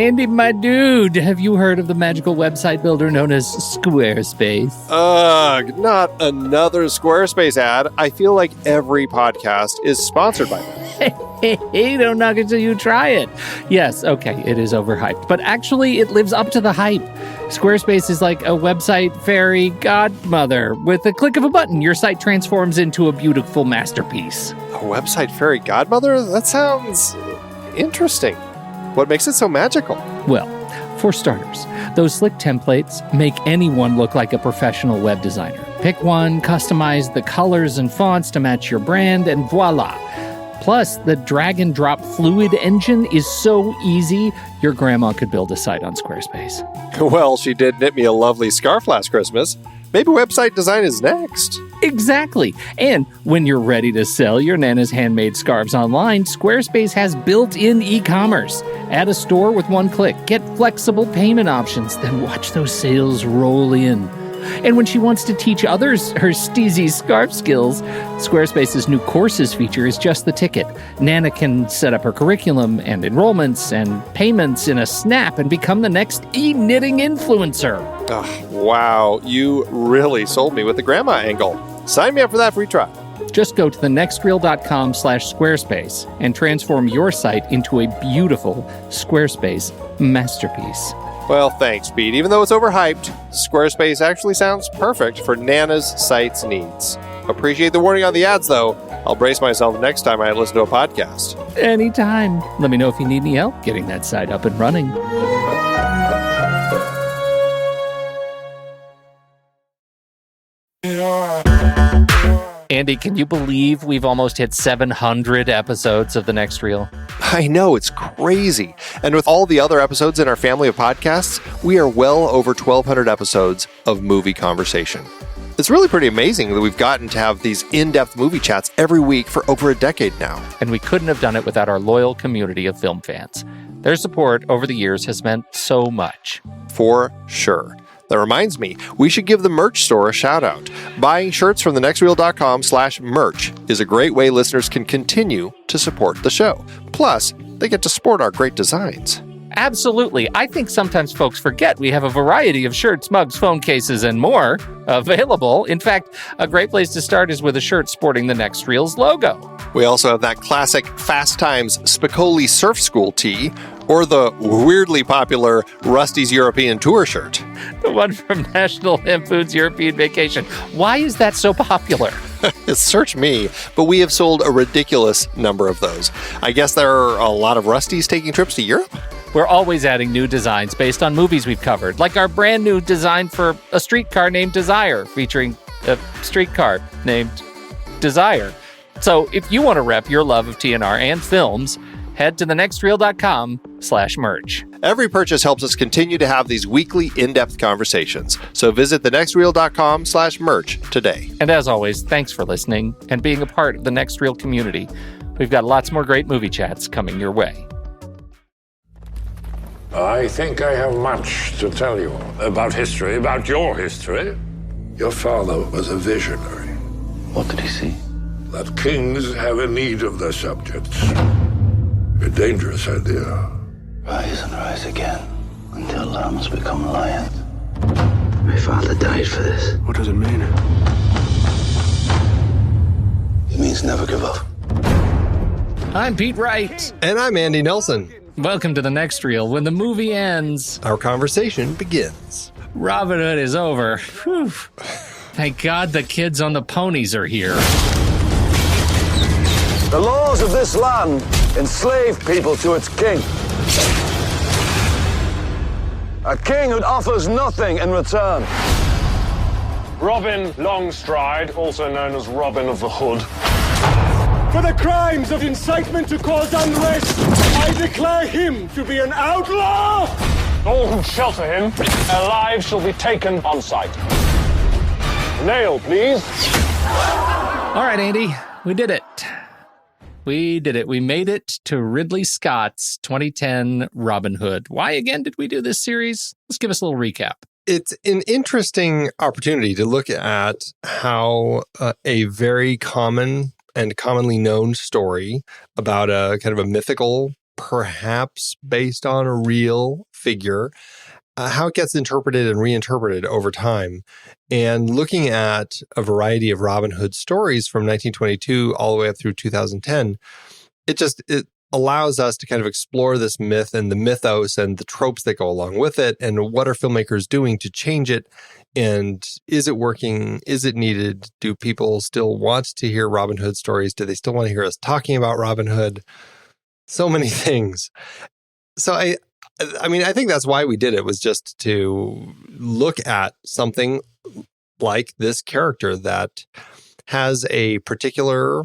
Andy, my dude, have you heard of the magical website builder known as Squarespace? Ugh, not another Squarespace ad. I feel like every podcast is sponsored by them. Hey, don't knock it till you try it. Yes, okay, it is overhyped, but actually it lives up to the hype. Squarespace is like a website fairy godmother. With a click of a button, your site transforms into a beautiful masterpiece. A website fairy godmother? That sounds interesting. What makes it so magical? Well, for starters, those slick templates make anyone look like a professional web designer. Pick one, customize the colors and fonts to match your brand, and voila. Plus, the drag and drop fluid engine is so easy, your grandma could build a site on Squarespace. Well, she did knit me a lovely scarf last Christmas. Maybe website design is next. Exactly. And when you're ready to sell your Nana's handmade scarves online, Squarespace has built-in e-commerce. Add a store with one click. Get flexible payment options. Then watch those sales roll in. And when she wants to teach others her steezy scarf skills, Squarespace's new courses feature is just the ticket. Nana can set up her curriculum and enrollments and payments in a snap and become the next e-knitting influencer. Oh, wow, you really sold me with the grandma angle. Sign me up for that free trial. Just go to thenextreel.com/Squarespace and transform your site into a beautiful Squarespace masterpiece. Well, thanks, Pete. Even though it's overhyped, Squarespace actually sounds perfect for Nana's site's needs. Appreciate the warning on the ads, though. I'll brace myself next time I listen to a podcast. Anytime. Let me know if you need any help getting that site up and running. Andy, can you believe we've almost hit 700 episodes of The Next Reel? I know, it's crazy. And with all the other episodes in our family of podcasts, we are well over 1,200 episodes of movie conversation. It's really pretty amazing that we've gotten to have these in-depth movie chats every week for over a decade now. And we couldn't have done it without our loyal community of film fans. Their support over the years has meant so much. For sure. That reminds me, we should give the merch store a shout out. Buying shirts from thenextreel.com/merch is a great way listeners can continue to support the show. Plus, they get to sport our great designs. Absolutely. I think sometimes folks forget we have a variety of shirts, mugs, phone cases, and more available. In fact, a great place to start is with a shirt sporting the Next Reel's logo. We also have that classic Fast Times Spicoli Surf School tee, or the weirdly popular Rusty's European Tour shirt. The one from National Lampoon's European Vacation. Why is that so popular? Search me, but we have sold a ridiculous number of those. I guess there are a lot of Rustys taking trips to Europe? We're always adding new designs based on movies we've covered, like our brand new design for a streetcar named Desire, featuring a streetcar named Desire. So if you want to rep your love of TNR and films, head to thenextreel.com/merch. Every purchase helps us continue to have these weekly in-depth conversations. So visit thenextreel.com/merch today. And as always, thanks for listening and being a part of the Next Reel community. We've got lots more great movie chats coming your way. I think I have much to tell you about history, about your history. Your father was a visionary. What did he see? That kings have a need of their subjects. A dangerous idea. Rise and rise again until lambs become lions. My father died for this. What does it mean? It means never give up. I'm Pete Wright. And I'm Andy Nelson. Welcome to The Next Reel. When the movie ends, Our conversation begins. Robin Hood is over. Whew. Thank God the kids on the ponies are here. The laws of this land enslave people to its king. A king who offers nothing in return. Robin Longstride, also known as Robin of the Hood. For the crimes of incitement to cause unrest, I declare him to be an outlaw! All who shelter him, their lives shall be taken on sight. Nail, please. All right, Andy, we did it. We did it. We made it to Ridley Scott's 2010 Robin Hood. Why again did we do this series? Let's give us a little recap. It's an interesting opportunity to look at how a very common and commonly known story about a kind of a mythical perhaps based on a real figure, how it gets interpreted and reinterpreted over time. And looking at a variety of Robin Hood stories from 1922 all the way up through 2010, it allows us to kind of explore this myth and the mythos and the tropes that go along with it, and what are filmmakers doing to change it, and is it working? Is it needed? Do people still want to hear Robin Hood stories? Do they still want to hear us talking about Robin Hood? So many things. So I think that's why we did it, was just to look at something like this character that has a particular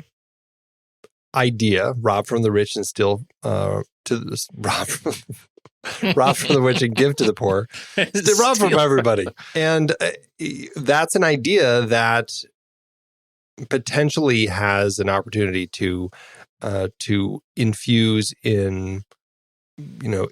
idea, rob from the rich and steal rob from the rich and give to the poor. Rob from everybody. And that's an idea that potentially has an opportunity to infuse in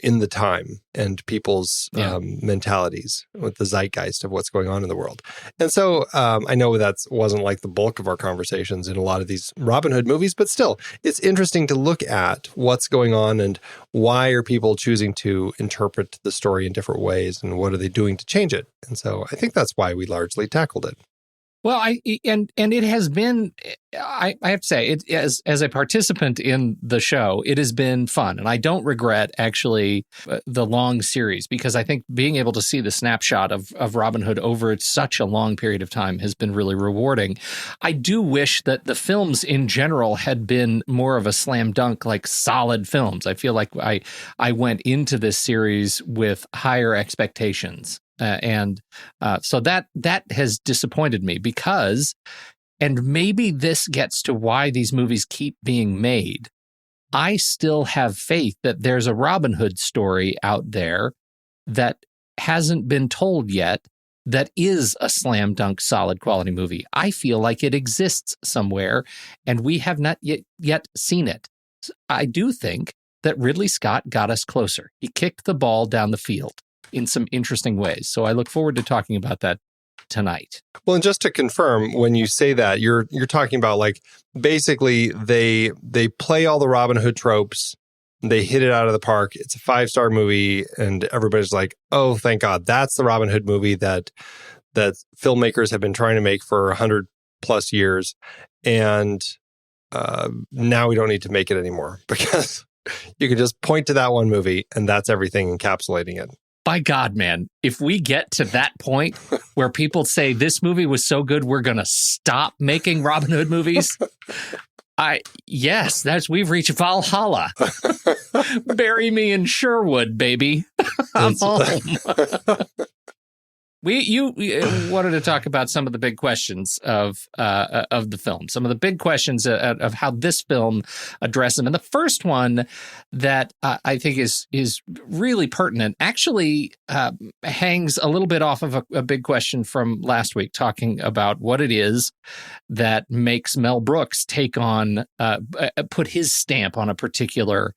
the time and people's mentalities with the zeitgeist of what's going on in the world. And so I know that wasn't like the bulk of our conversations in a lot of these Robin Hood movies, but still, it's interesting to look at what's going on and why are people choosing to interpret the story in different ways, and what are they doing to change it. And so I think that's why we largely tackled it. Well, and it has been, I have to say, as a participant in the show, it has been fun. And I don't regret actually the long series, because I think being able to see the snapshot of Robin Hood over such a long period of time has been really rewarding. I do wish that the films in general had been more of a slam dunk, like solid films. I feel like I went into this series with higher expectations. So that has disappointed me, because, and maybe this gets to why these movies keep being made, I still have faith that there's a Robin Hood story out there that hasn't been told yet that is a slam dunk solid quality movie. I feel like it exists somewhere and we have not yet seen it. I do think that Ridley Scott got us closer. He kicked the ball down the field in some interesting ways. So I look forward to talking about that tonight. Well, and just to confirm, when you say that, you're talking about, like, basically they play all the Robin Hood tropes, they hit it out of the park. It's a 5-star movie, and everybody's like, "Oh, thank God, that's the Robin Hood movie that filmmakers have been trying to make for 100 plus years, and now we don't need to make it anymore because you can just point to that one movie, and that's everything encapsulating it." By God, man, if we get to that point where people say this movie was so good, we're going to stop making Robin Hood movies. We've reached Valhalla. Bury me in Sherwood, baby. I'm home. You wanted to talk about some of the big questions of the film, some of the big questions of how this film addressed them. And the first one that I think is really pertinent actually hangs a little bit off of a big question from last week, talking about what it is that makes Mel Brooks take on, put his stamp on a particular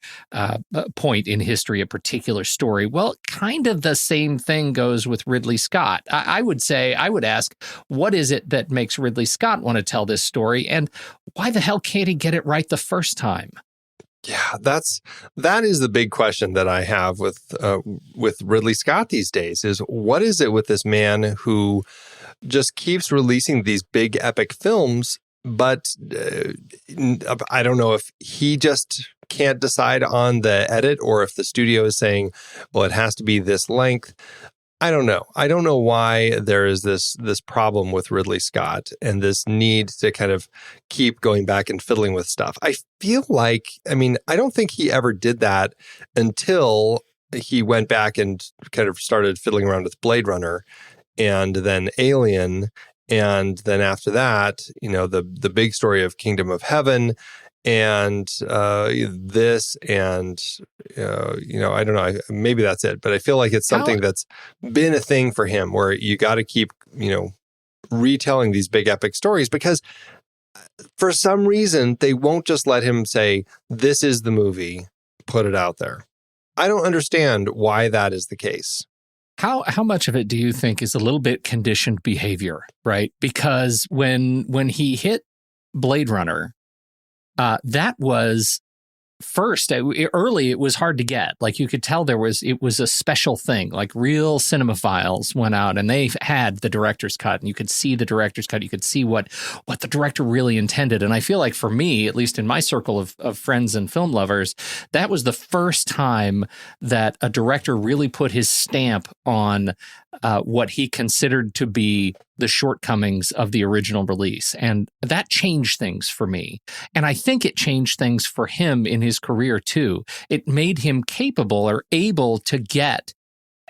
point in history, a particular story. Well, kind of the same thing goes with Ridley Scott. I would ask, what is it that makes Ridley Scott want to tell this story, and why the hell can't he get it right the first time? Yeah, that is the big question that I have with Ridley Scott these days, is what is it with this man who just keeps releasing these big epic films, but I don't know if he just can't decide on the edit, or if the studio is saying, well, it has to be this length. I don't know. I don't know why there is this problem with Ridley Scott and this need to kind of keep going back and fiddling with stuff. I feel like, I don't think he ever did that until he went back and kind of started fiddling around with Blade Runner and then Alien. And then after that, the big story of Kingdom of Heaven and this, and I don't know, maybe that's it, but I feel like it's something that's been a thing for him, where you got to keep retelling these big epic stories, because for some reason they won't just let him say, this is the movie, put it out there. I don't understand why that is the case. How much of it do you think is a little bit conditioned behavior, right? Because when he hit Blade Runner, that was first, early, it was hard to get. Like, you could tell it was a special thing. Like, real cinemaphiles went out and they had the director's cut, and you could see the director's cut. You could see what the director really intended. And I feel like for me, at least in my circle of friends and film lovers, that was the first time that a director really put his stamp on what he considered to be the shortcomings of the original release. And that changed things for me. And I think it changed things for him in his career too. It made him capable or able to get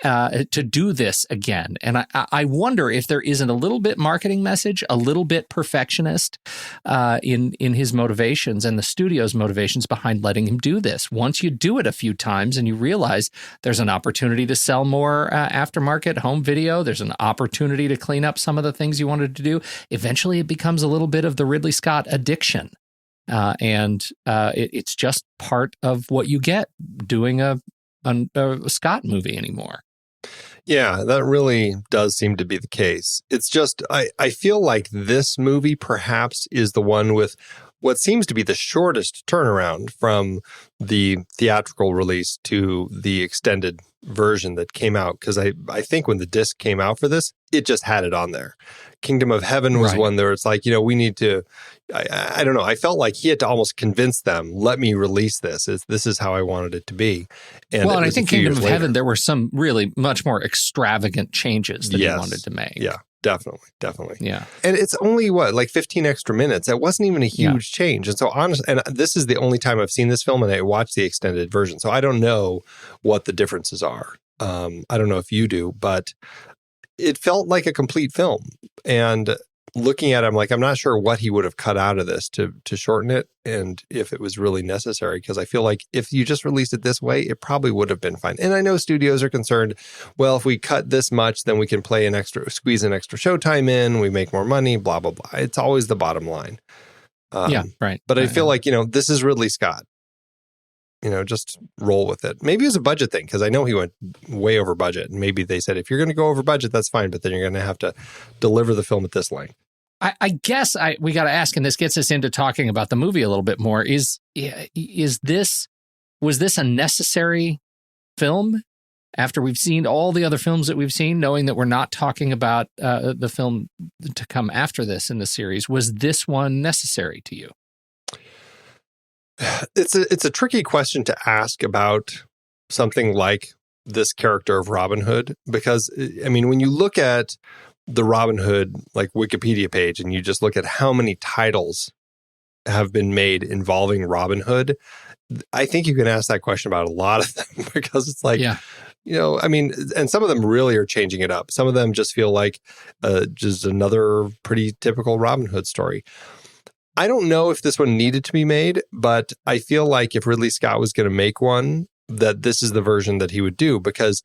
to do this again. And I wonder if there isn't a little bit marketing message, a little bit perfectionist in his motivations and the studio's motivations behind letting him do this. Once you do it a few times and you realize there's an opportunity to sell more aftermarket home video, there's an opportunity to clean up some of the things you wanted to do, eventually it becomes a little bit of the Ridley Scott addiction. It's just part of what you get doing a Scott movie anymore. Yeah, that really does seem to be the case. It's just, I feel like this movie perhaps is the one with what seems to be the shortest turnaround from the theatrical release to the extended version that came out. Because I think when the disc came out for this, it just had it on there. Kingdom of Heaven was one where it's like, we need to, I don't know. I felt like he had to almost convince them, let me release this. This is how I wanted it to be. And I think Kingdom of Heaven, there were some really much more extravagant changes that he wanted to make. Yeah, definitely. Yeah. And it's only, like 15 extra minutes. It wasn't even a huge change. And so honestly, and this is the only time I've seen this film and I watched the extended version. So I don't know what the differences are. I don't know if you do, but it felt like a complete film. And looking at it, I'm like, I'm not sure what he would have cut out of this to shorten it and if it was really necessary, because I feel like if you just released it this way, it probably would have been fine. And I know studios are concerned, well, if we cut this much, then we can squeeze an extra showtime in, we make more money, blah, blah, blah. It's always the bottom line. Right. But I feel like, this is Ridley Scott. Just roll with it. Maybe it was a budget thing, because I know he went way over budget. And maybe they said, if you're going to go over budget, that's fine, but then you're going to have to deliver the film at this length. I guess we got to ask, and this gets us into talking about the movie a little bit more, was this a necessary film after we've seen all the other films that we've seen, knowing that we're not talking about the film to come after this in the series? Was this one necessary to you? It's a tricky question to ask about something like this character of Robin Hood, because, when you look at the Robin Hood like Wikipedia page and you just look at how many titles have been made involving Robin Hood, I think you can ask that question about a lot of them, because it's like, and some of them really are changing it up. Some of them just feel like just another pretty typical Robin Hood story. I don't know if this one needed to be made, but I feel like if Ridley Scott was going to make one, that this is the version that he would do, because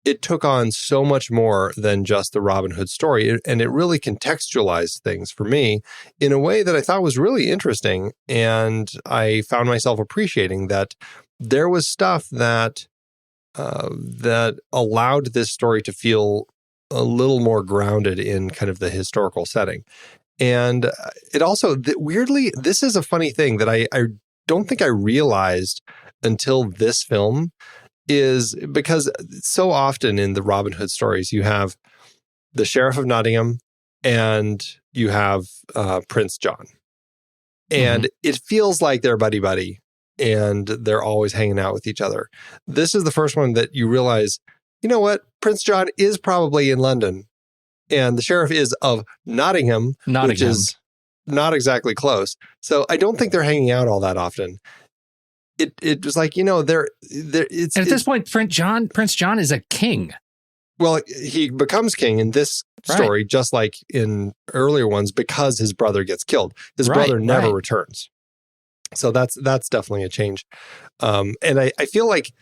it took on so much more than just the Robin Hood story. And it really contextualized things for me in a way that I thought was really interesting. And I found myself appreciating that there was stuff that allowed this story to feel a little more grounded in kind of the historical setting. And it also, weirdly, this is a funny thing that I don't think I realized until this film, is because so often in the Robin Hood stories, you have the Sheriff of Nottingham and you have Prince John. And it feels like they're buddy-buddy and they're always hanging out with each other. This is the first one that you realize, you know what? Prince John is probably in London. And the sheriff is of Nottingham, which is not exactly close. So I don't think they're hanging out all that often. It was like, it's... And at this point, Prince John is a king. Well, he becomes king in this story, just like in earlier ones, because his brother gets killed. His brother never returns. So that's definitely a change. And I feel like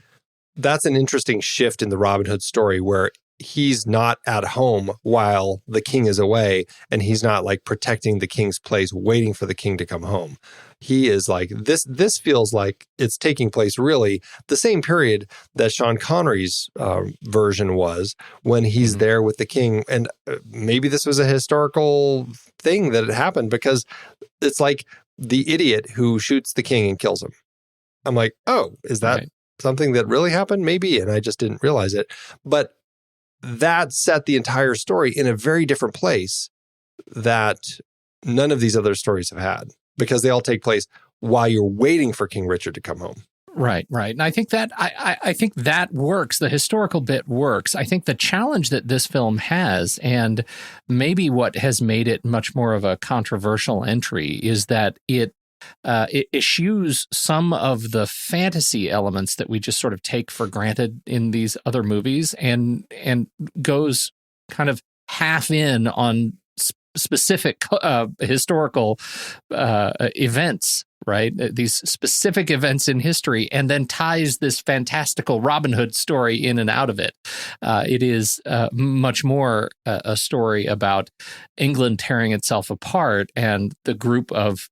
that's an interesting shift in the Robin Hood story, where he's not at home while the king is away, and he's not like protecting the king's place, waiting for the king to come home. He is like, this feels like it's taking place really the same period that Sean Connery's version was, when he's there with the king. And maybe this was a historical thing that had happened, because it's like the idiot who shoots the king and kills him. I'm like, oh, is that something that really happened? Maybe, and I just didn't realize it. But that set the entire story in a very different place that none of these other stories have had, because they all take place while you're waiting for King Richard to come home. Right. And I think that I think that works. The historical bit works. I think the challenge that this film has, and maybe what has made it much more of a controversial entry, is that it eschews some of the fantasy elements that we just sort of take for granted in these other movies, and goes kind of half in on specific historical events, right? These specific events in history, and then ties this fantastical Robin Hood story in and out of it. It is much more a story about England tearing itself apart and the group of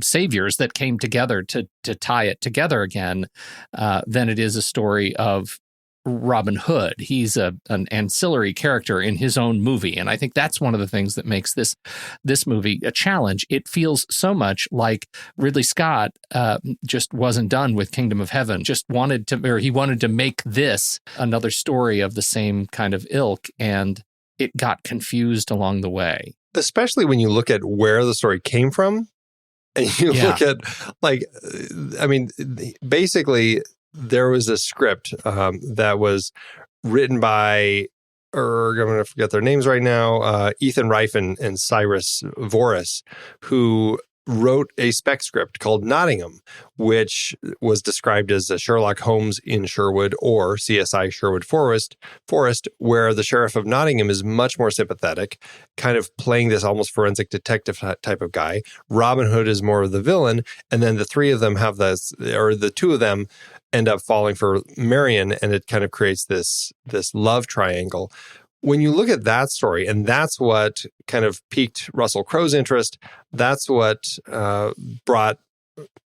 saviors that came together to tie it together again, than it is a story of Robin Hood. He's an ancillary character in his own movie, and I think that's one of the things that makes this movie a challenge. It feels so much like Ridley Scott just wasn't done with Kingdom of Heaven. He wanted to make this another story of the same kind of ilk, and it got confused along the way. Especially when you look at where the story came from, and you look at, basically, there was a script that was written by, I'm going to forget their names right now, Ethan Reif and Cyrus Voris, who wrote a spec script called Nottingham, which was described as a Sherlock Holmes in Sherwood or CSI Sherwood Forest, where the sheriff of Nottingham is much more sympathetic, kind of playing this almost forensic detective type of guy. Robin Hood is more of the villain, and then the the two of them end up falling for Marion, and it kind of creates this love triangle. When you look at that story, and that's what kind of piqued Russell Crowe's interest, that's what brought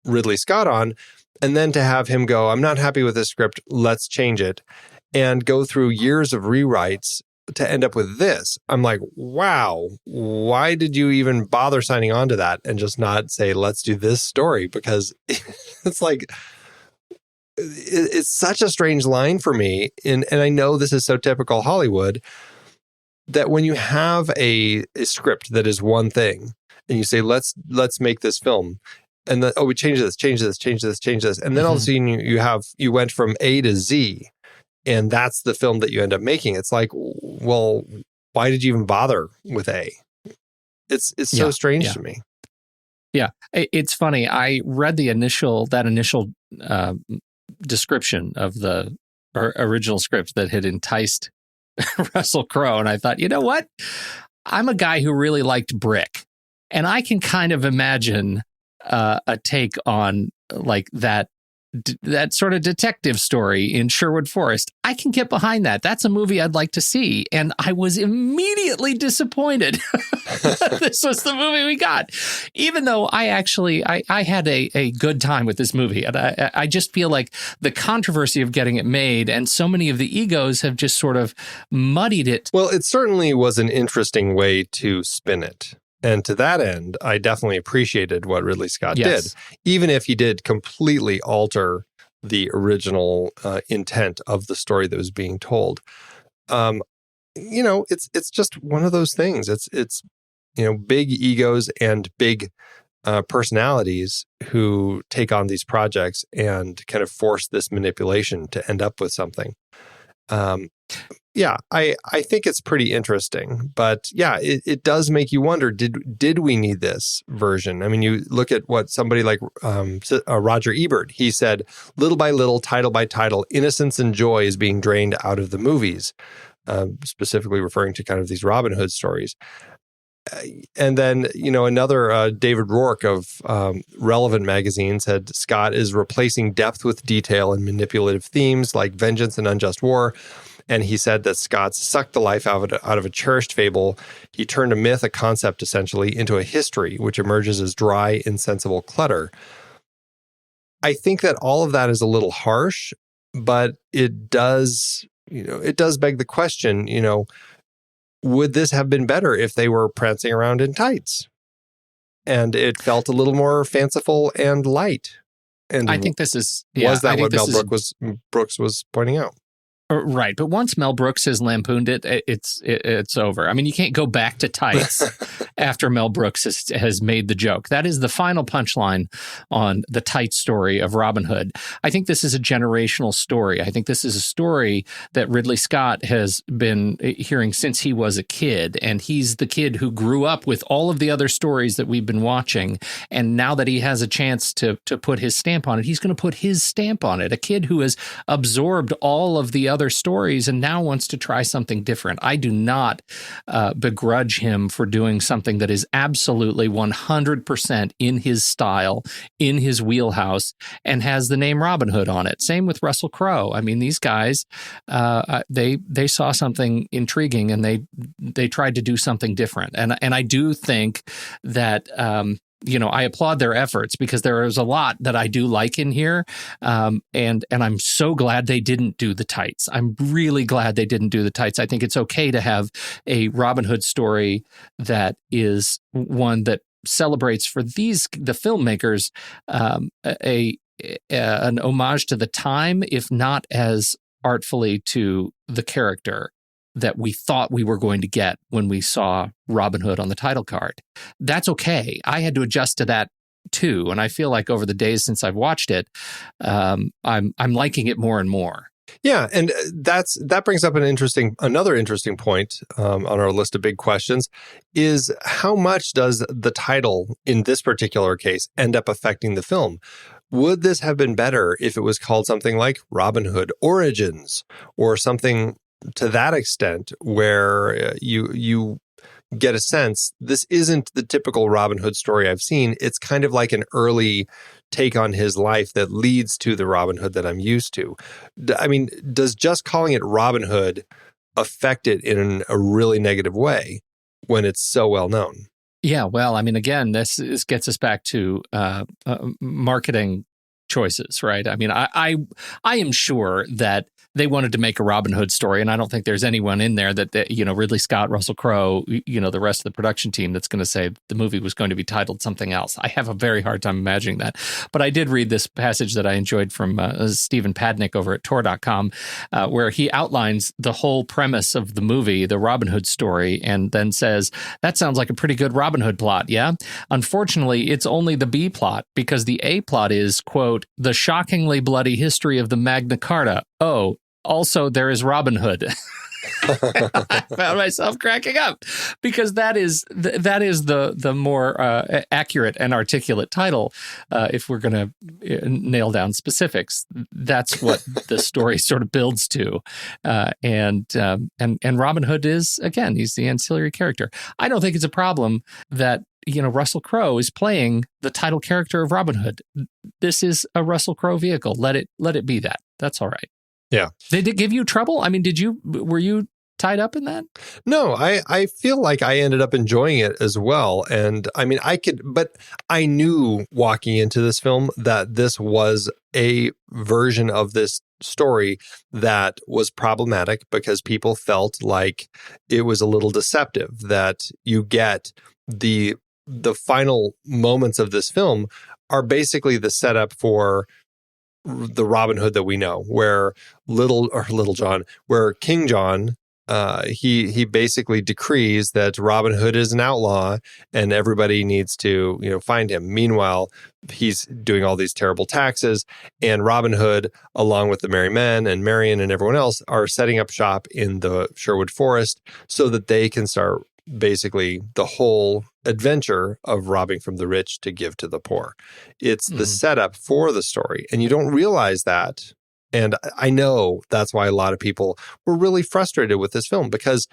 Ridley Scott on, and then to have him go, I'm not happy with this script, let's change it, and go through years of rewrites to end up with this. I'm like, wow, why did you even bother signing on to that and just not say, let's do this story? Because it's like, it's such a strange line for me. And I know this is so typical Hollywood, that when you have a script that is one thing and you say, let's make this film, and then, we change this. And then all of a sudden you went from A to Z, and that's the film that you end up making. It's like, well, why did you even bother with A? It's so strange to me. Yeah. It's funny. I read that initial description of the original script that had enticed Russell Crowe, and I thought, you know what? I'm a guy who really liked Brick, and I can kind of imagine a take on like that sort of detective story in Sherwood Forest. I can get behind that. That's a movie I'd like to see. And I was immediately disappointed that this was the movie we got, even though I had a good time with this movie. And I just feel like the controversy of getting it made and so many of the egos have just sort of muddied it. Well, it certainly was an interesting way to spin it. And to that end, I definitely appreciated what Ridley Scott did, even if he did completely alter the original intent of the story that was being told. It's just one of those things. It's big egos and big personalities who take on these projects and kind of force this manipulation to end up with something. I think it's pretty interesting, but it does make you wonder, did we need this version? I mean, you look at what somebody like Roger Ebert, he said, little by little, title by title, innocence and joy is being drained out of the movies, specifically referring to kind of these Robin Hood stories. And then, another David Rourke of Relevant magazine said Scott is replacing depth with detail and manipulative themes like vengeance and unjust war. And he said that Scott sucked the life out of a cherished fable. He turned a myth, a concept essentially, into a history, which emerges as dry, insensible clutter. I think that all of that is a little harsh, but it does beg the question, would this have been better if they were prancing around in tights? And it felt a little more fanciful and light. And I think this is... was that what Mel Brooks was pointing out? Right, but once Mel Brooks has lampooned it, it's over. I mean, you can't go back to tights after Mel Brooks has made the joke. That is the final punchline on the tight story of Robin Hood. I think this is a generational story. I think this is a story that Ridley Scott has been hearing since he was a kid, and he's the kid who grew up with all of the other stories that we've been watching, and now that he has a chance to put his stamp on it, he's going to put his stamp on it. A kid who has absorbed all of the other stories and now wants to try something different. I do not begrudge him for doing something that is absolutely 100% in his style, in his wheelhouse, and has the name Robin Hood on it. Same with Russell Crowe. I mean, these guys, they saw something intriguing and they tried to do something different. And I do think that I applaud their efforts because there is a lot that I do like in here. And I'm so glad they didn't do the tights. I'm really glad they didn't do the tights. I think it's okay to have a Robin Hood story that is one that celebrates for the filmmakers, an homage to the time, if not as artfully to the character that we thought we were going to get when we saw Robin Hood on the title card. That's okay. I had to adjust to that too, and I feel like over the days since I've watched it, I'm liking it more and more. Yeah, and that brings up another interesting point on our list of big questions is how much does the title in this particular case end up affecting the film? Would this have been better if it was called something like Robin Hood Origins or something to that extent, where you get a sense this isn't the typical Robin Hood story I've seen. It's kind of like an early take on his life that leads to the Robin Hood that I'm used to. I mean, does just calling it Robin Hood affect it in a really negative way when it's so well known? Yeah, well, I mean, again, this gets us back to marketing choices, right? I mean, I am sure that they wanted to make a Robin Hood story, and I don't think there's anyone in there that Ridley Scott, Russell Crowe, the rest of the production team that's going to say the movie was going to be titled something else. I have a very hard time imagining that. But I did read this passage that I enjoyed from Stephen Padnick over at Tor.com, where he outlines the whole premise of the movie, the Robin Hood story, and then says, that sounds like a pretty good Robin Hood plot, yeah? Unfortunately, it's only the B plot, because the A plot is, quote, the shockingly bloody history of the Magna Carta. Oh, also, there is Robin Hood. I found myself cracking up because that is the more accurate and articulate title. If we're going to nail down specifics, that's what the story sort of builds to. And Robin Hood is, again, he's the ancillary character. I don't think it's a problem that Russell Crowe is playing the title character of Robin Hood. This is a Russell Crowe vehicle. Let it be that. That's all right. Yeah. Did it give you trouble? I mean, were you tied up in that? No, I feel like I ended up enjoying it as well. And I mean, but I knew walking into this film that this was a version of this story that was problematic because people felt like it was a little deceptive, that you get the final moments of this film are basically the setup for the Robin Hood that we know, where where King John, he basically decrees that Robin Hood is an outlaw and everybody needs to, find him. Meanwhile, he's doing all these terrible taxes, and Robin Hood, along with the Merry Men and Marion and everyone else, are setting up shop in the Sherwood Forest so that they can start basically the whole adventure of robbing from the rich to give to the poor. It's the setup for the story, and you don't realize that. And I know that's why a lot of people were really frustrated with this film, because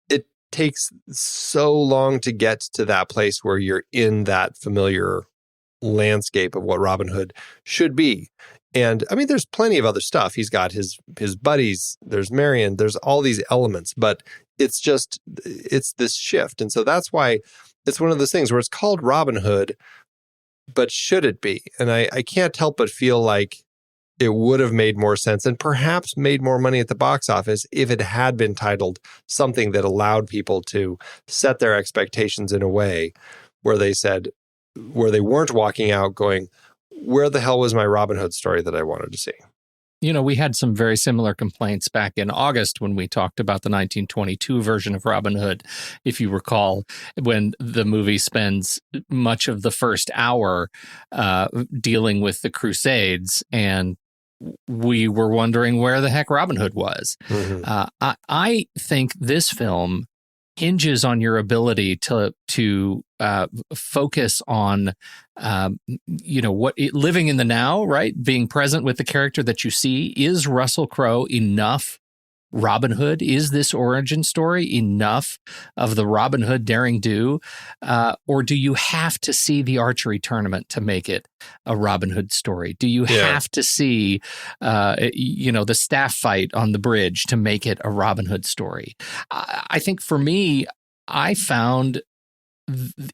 it takes so long to get to that place where you're in that familiar landscape of what Robin Hood should be. And I mean, there's plenty of other stuff. He's got his buddies, there's Marion, there's all these elements, but it's this shift. And so that's why it's one of those things where it's called Robin Hood, but should it be? And I can't help but feel like it would have made more sense and perhaps made more money at the box office if it had been titled something that allowed people to set their expectations in a way where they weren't walking out going, where the hell was my Robin Hood story that I wanted to see? We had some very similar complaints back in August when we talked about the 1922 version of Robin Hood, if you recall, when the movie spends much of the first hour dealing with the Crusades, and we were wondering where the heck Robin Hood was. Mm-hmm. I think this film hinges on your ability to focus on, living in the now, right? Being present with the character that you see. Is Russell Crowe enough Robin Hood? Is this origin story enough of the Robin Hood daring do? Or do you have to see the archery tournament to make it a Robin Hood story? Do you have to see, the staff fight on the bridge to make it a Robin Hood story? I think for me, I found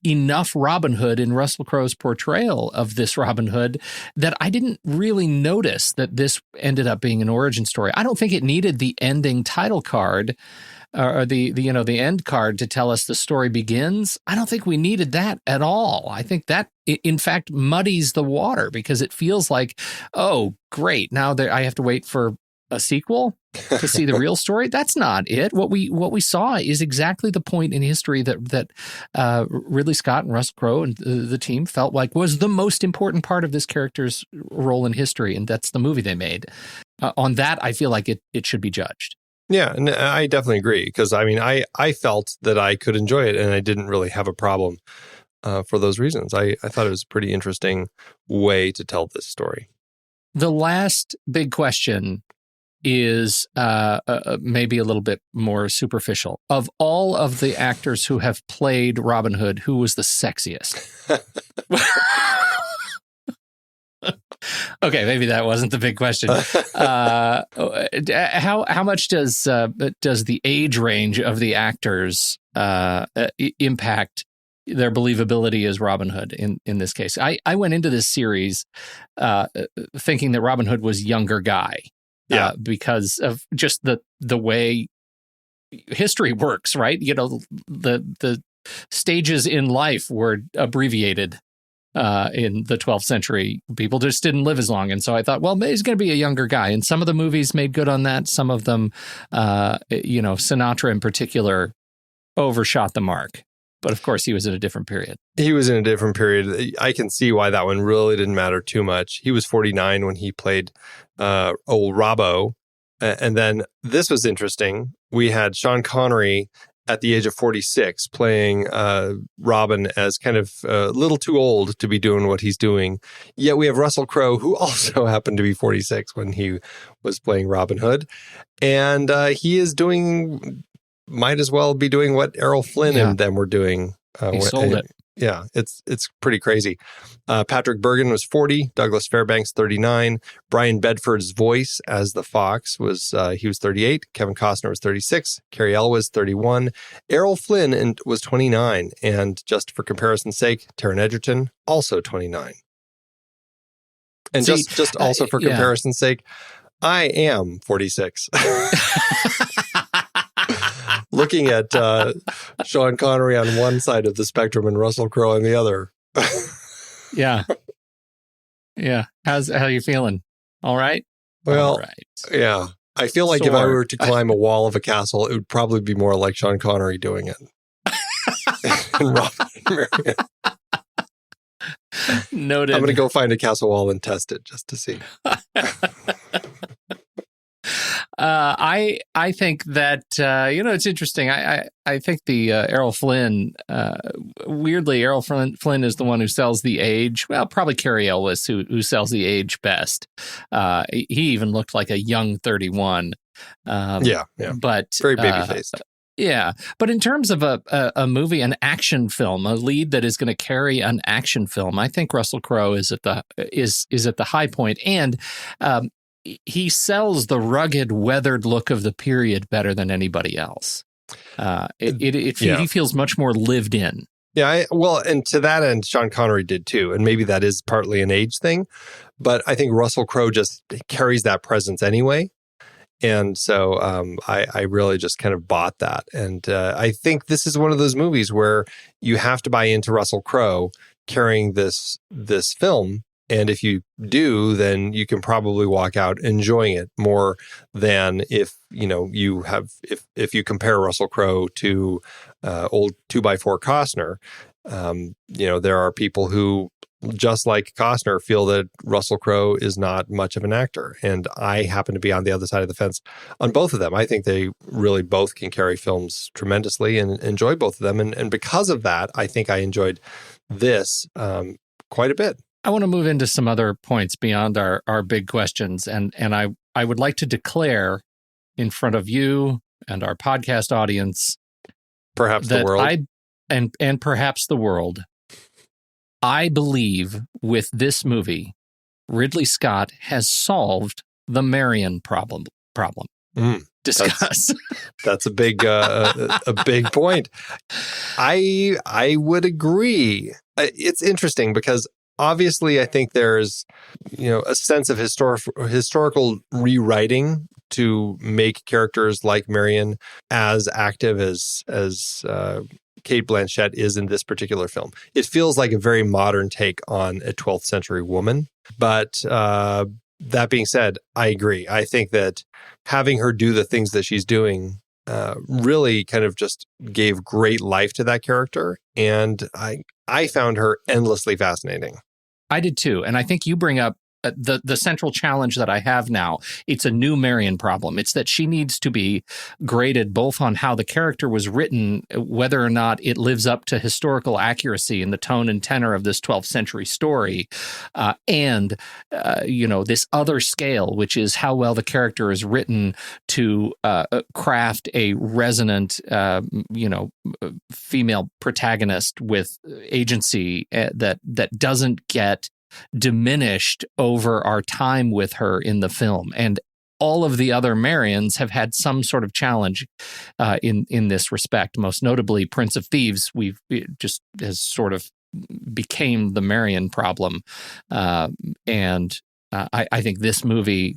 enough Robin Hood in Russell Crowe's portrayal of this Robin Hood that I didn't really notice that this ended up being an origin story. I don't think it needed the ending title card or the end card to tell us the story begins. I don't think we needed that at all. I think that, in fact, muddies the water because it feels like, oh, great, now I have to wait for a sequel to see the real story. That's not it. What we saw is exactly the point in history that Ridley Scott and Russell Crowe and the team felt like was the most important part of this character's role in history, and that's the movie they made. On that, I feel like it should be judged. Yeah, and I definitely agree because I felt that I could enjoy it and I didn't really have a problem for those reasons. I thought it was a pretty interesting way to tell this story. The last big question is maybe a little bit more superficial. Of all of the actors who have played Robin Hood, who was the sexiest? Okay, maybe that wasn't the big question. How much does the age range of the actors impact their believability as Robin Hood in this case? I went into this series thinking that Robin Hood was a younger guy. Because of just the way history works, right? The stages in life were abbreviated in the 12th century. People just didn't live as long. And so I thought, well, he's going to be a younger guy. And some of the movies made good on that. Some of them, Sinatra in particular, overshot the mark. But of course, he was in a different period. He was in a different period. I can see why that one really didn't matter too much. He was 49 when he played old Robbo. And then this was interesting. We had Sean Connery at the age of 46 playing Robin as kind of a little too old to be doing what he's doing. Yet we have Russell Crowe, who also happened to be 46 when he was playing Robin Hood. And he is might as well be doing what Errol Flynn and them were doing. He sold it. Yeah, it's pretty crazy. Patrick Bergin was 40, Douglas Fairbanks 39, Brian Bedford's voice as the Fox was 38, Kevin Costner was 36, Cary Elwes 31, Errol Flynn was 29, and just for comparison's sake, Taron Egerton also 29. And just also for comparison's sake, I am 46. Looking at Sean Connery on one side of the spectrum and Russell Crowe on the other. Yeah. How you feeling? All right? Well, all right. Yeah. I feel like if I were to climb a wall of a castle, it would probably be more like Sean Connery doing it. And Robin and Marion. Noted. I'm going to go find a castle wall and test it just to see. I think that it's interesting. I think the Errol Flynn, weirdly, Errol Flynn is the one who sells the age. Well, probably Cary Elwes who sells the age best. He even looked like a young 31. But very baby faced. Yeah, but in terms of a movie, an action film, a lead that is going to carry an action film, I think Russell Crowe is at the high point, and he sells the rugged, weathered look of the period better than anybody else. He feels much more lived in. Yeah, and to that end, Sean Connery did too, and maybe that is partly an age thing, but I think Russell Crowe just carries that presence anyway. And so I really just kind of bought that. And I think this is one of those movies where you have to buy into Russell Crowe carrying this film And if you do, then you can probably walk out enjoying it more than if if you compare Russell Crowe to old 2x4 Costner. There are people who, just like Costner, feel that Russell Crowe is not much of an actor. And I happen to be on the other side of the fence on both of them. I think they really both can carry films tremendously and enjoy both of them. And because of that, I think I enjoyed this quite a bit. I want to move into some other points beyond our big questions. And I would like to declare in front of you and our podcast audience, perhaps the world, and perhaps the world, I believe with this movie, Ridley Scott has solved the Marion problem. Discuss. That's a big point. I would agree. It's interesting because obviously I think there's a sense of historical rewriting to make characters like Marion as active as Cate Blanchett is in this particular film. It feels like a very modern take on a 12th century woman. But that being said, I agree. I think that having her do the things that she's doing really kind of just gave great life to that character. And I found her endlessly fascinating. I did too. And I think you bring up the central challenge that I have now. It's a new Marion problem. It's that she needs to be graded both on how the character was written, whether or not it lives up to historical accuracy in the tone and tenor of this 12th century story, and this other scale, which is how well the character is written to craft a resonant, female protagonist with agency that doesn't get diminished over our time with her in the film. And all of the other Marions have had some sort of challenge in this respect. Most notably, Prince of Thieves, has sort of became the Marion problem. And I think this movie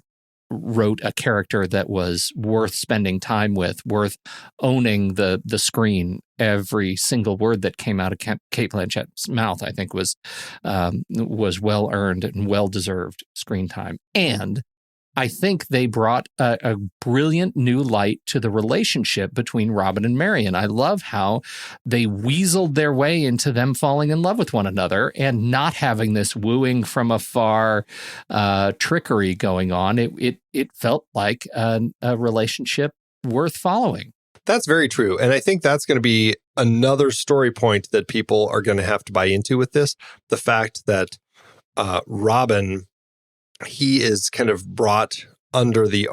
wrote a character that was worth spending time with, worth owning the screen. Every single word that came out of Cate Blanchett's mouth, I think, was well earned and well deserved screen time. And I think they brought a brilliant new light to the relationship between Robin and Marion. I love how they weaseled their way into them falling in love with one another and not having this wooing from afar trickery going on. It felt like a relationship worth following. That's very true. And I think that's going to be another story point that people are going to have to buy into with this. The fact that Robin, he is kind of brought under the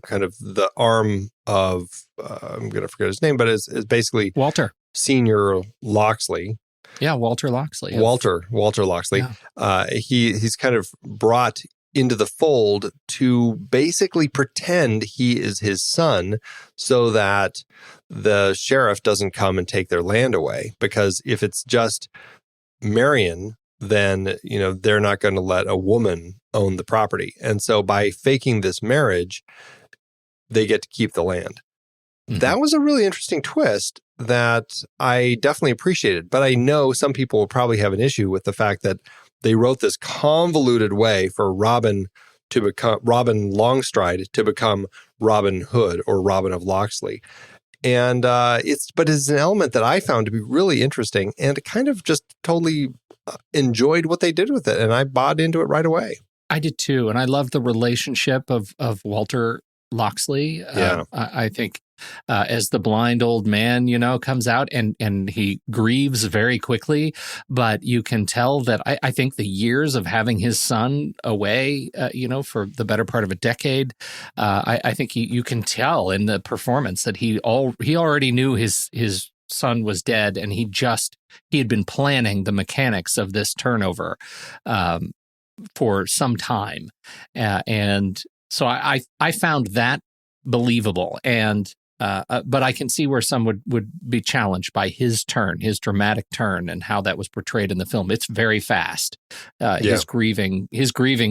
kind of the arm of, I'm going to forget his name, but is basically Walter Senior Locksley. Yeah, Walter Locksley. Walter Locksley. Yeah. He's kind of brought into the fold to basically pretend he is his son so that the sheriff doesn't come and take their land away. Because if it's just Marion, then, they're not going to let a woman own the property. And so by faking this marriage, they get to keep the land. Mm-hmm. That was a really interesting twist that I definitely appreciated. But I know some people will probably have an issue with the fact that they wrote this convoluted way for Robin Longstride to become Robin Hood or Robin of Locksley. And it's an element that I found to be really interesting and kind of just totally enjoyed what they did with it. And I bought into it right away. I did too. And I love the relationship of Walter Locksley. Yeah. I think as the blind old man, comes out and he grieves very quickly, but you can tell that I think the years of having his son away, for the better part of a decade, I think you can tell in the performance that he already knew his son was dead, and he had been planning the mechanics of this turnover for some time, and so I found that believable. And but I can see where some would be challenged by his dramatic turn, and how that was portrayed in the film. It's very fast. His grieving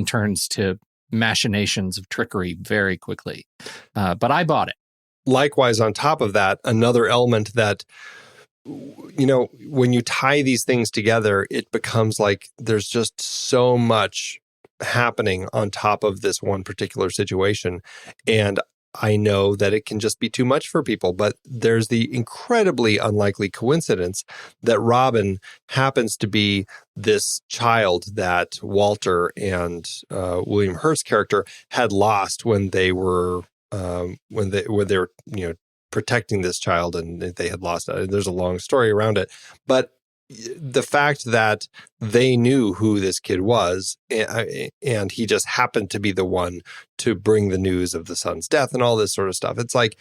turns to machinations of trickery very quickly. But I bought it. Likewise, on top of that, another element that when you tie these things together, it becomes like there's just so much happening on top of this one particular situation. And I know that it can just be too much for people, but there's the incredibly unlikely coincidence that Robin happens to be this child that Walter and William Hurt's character had lost when they were protecting this child, and they had lost it. There's a long story around it, but the fact that they knew who this kid was, and he just happened to be the one to bring the news of the son's death and all this sort of stuff. It's like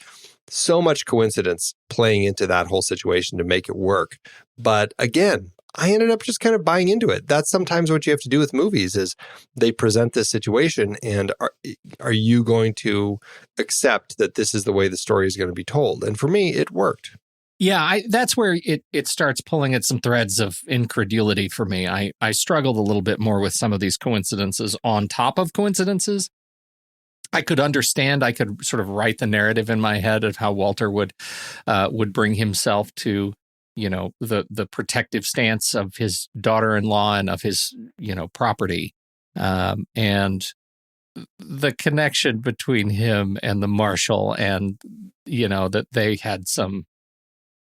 so much coincidence playing into that whole situation to make it work. But again, I ended up just kind of buying into it. That's sometimes what you have to do with movies is they present this situation, and are you going to accept that this is the way the story is going to be told? And for me, it worked. Yeah, that's where it starts pulling at some threads of incredulity for me. I struggled a little bit more with some of these coincidences on top of coincidences. I could understand, I could sort of write the narrative in my head of how Walter would bring himself to, the protective stance of his daughter-in-law and of his, property. And the connection between him and the marshal, and, that they had some,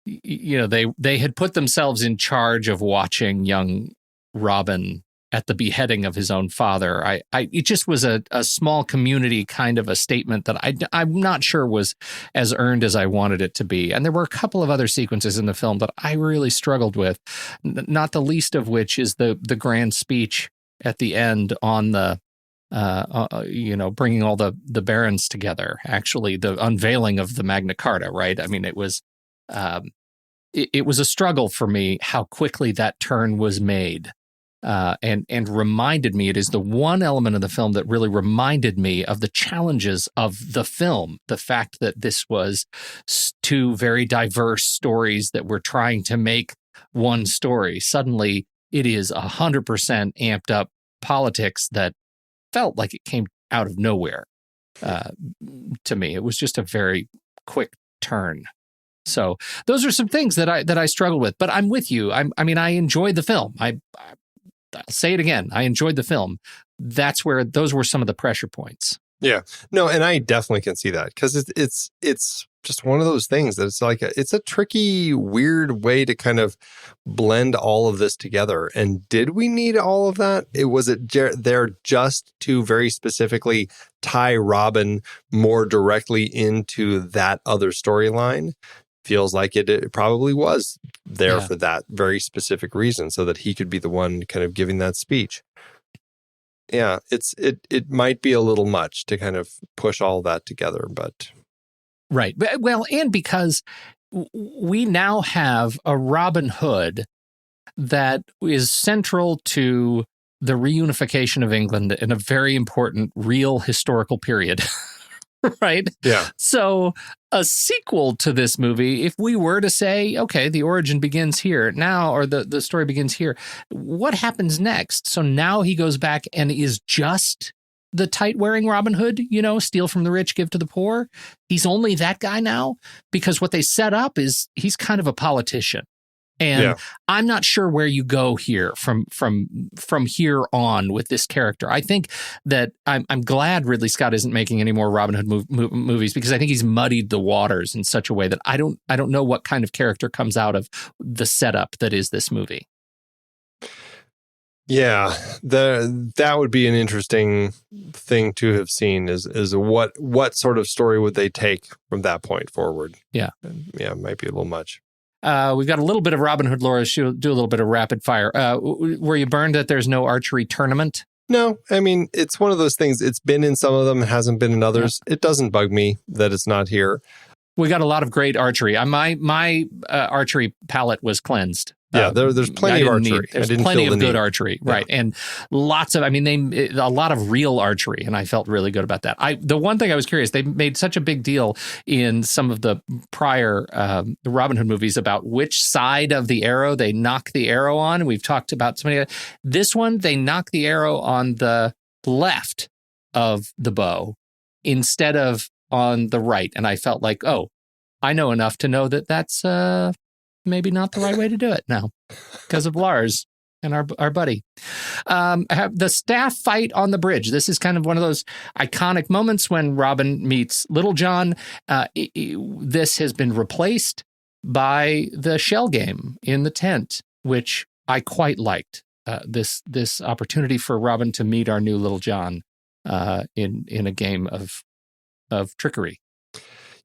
they had put themselves in charge of watching young Robin at the beheading of his own father. It just was a small community kind of a statement that I'm not sure was as earned as I wanted it to be. And there were a couple of other sequences in the film that I really struggled with, not the least of which is the grand speech at the end on the, bringing all the barons together, actually the unveiling of the Magna Carta, right? I mean, it was a struggle for me how quickly that turn was made. And reminded me, it is the one element of the film that really reminded me of the challenges of the film. The fact that this was two very diverse stories that were trying to make one story. Suddenly, it is 100% amped up politics that felt like it came out of nowhere to me. It was just a very quick turn. So those are some things that I struggle with. But I'm with you. I enjoyed the film. I'll say it again. I enjoyed the film. Those were some of the pressure points. Yeah, no, and I definitely can see that because it's just one of those things that it's a tricky, weird way to kind of blend all of this together. And did we need all of that? Was it there just to very specifically tie Robin more directly into that other storyline? Feels like it probably was there for that very specific reason, so that he could be the one kind of giving that speech. Yeah, it might be a little much to kind of push all that together, but right. Well, and because we now have a Robin Hood that is central to the reunification of England in a very important, real historical period. Right? Yeah. So a sequel to this movie, if we were to say, okay, the origin begins here now, or the story begins here, what happens next? So now he goes back and is just the tight-wearing Robin Hood, steal from the rich, give to the poor. He's only that guy now, because what they set up is he's kind of a politician. And I'm not sure where you go here from here on with this character. I think that I'm glad Ridley Scott isn't making any more Robin Hood movies, because I think he's muddied the waters in such a way that I don't know what kind of character comes out of the setup that is this movie. Yeah, that would be an interesting thing to have seen is what sort of story would they take from that point forward? Yeah, it might be a little much. We've got a little bit of Robin Hood lore. She'll do a little bit of rapid fire. Were you burned that there's no archery tournament? No, I mean, it's one of those things. It's been in some of them. It hasn't been in others. Yeah. It doesn't bug me that it's not here. We got a lot of great archery. My archery palette was cleansed. Yeah, there's plenty of archery. There's plenty of good archery, right? Yeah. And lots of, a lot of real archery, and I felt really good about that. The one thing I was curious, they made such a big deal in some of the prior the Robin Hood movies about which side of the arrow they knock the arrow on. We've talked about so many. This one, they knock the arrow on the left of the bow instead of on the right, and I felt like, oh, I know enough to know that that's maybe not the right way to do it now because of Lars and our buddy. Have the staff fight on the bridge. This is kind of one of those iconic moments when Robin meets Little John. This has been replaced by the shell game in the tent, which I quite liked. This opportunity for Robin to meet our new Little John in a game of trickery.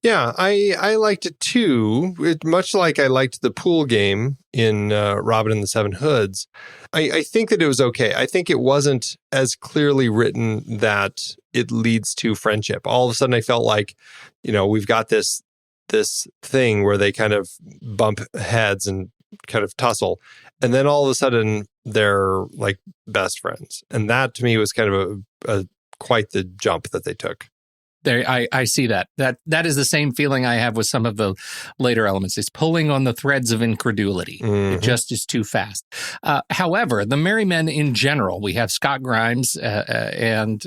Yeah, I liked it too. Much like I liked the pool game in Robin and the Seven Hoods. I think that it was okay. I think it wasn't as clearly written that it leads to friendship. All of a sudden I felt like, we've got this thing where they kind of bump heads and kind of tussle. And then all of a sudden they're like best friends. And that to me was kind of quite the jump that they took. There, I see that. That is the same feeling I have with some of the later elements. It's pulling on the threads of incredulity. Mm-hmm. It just is too fast. However, the Merry Men in general, we have Scott Grimes and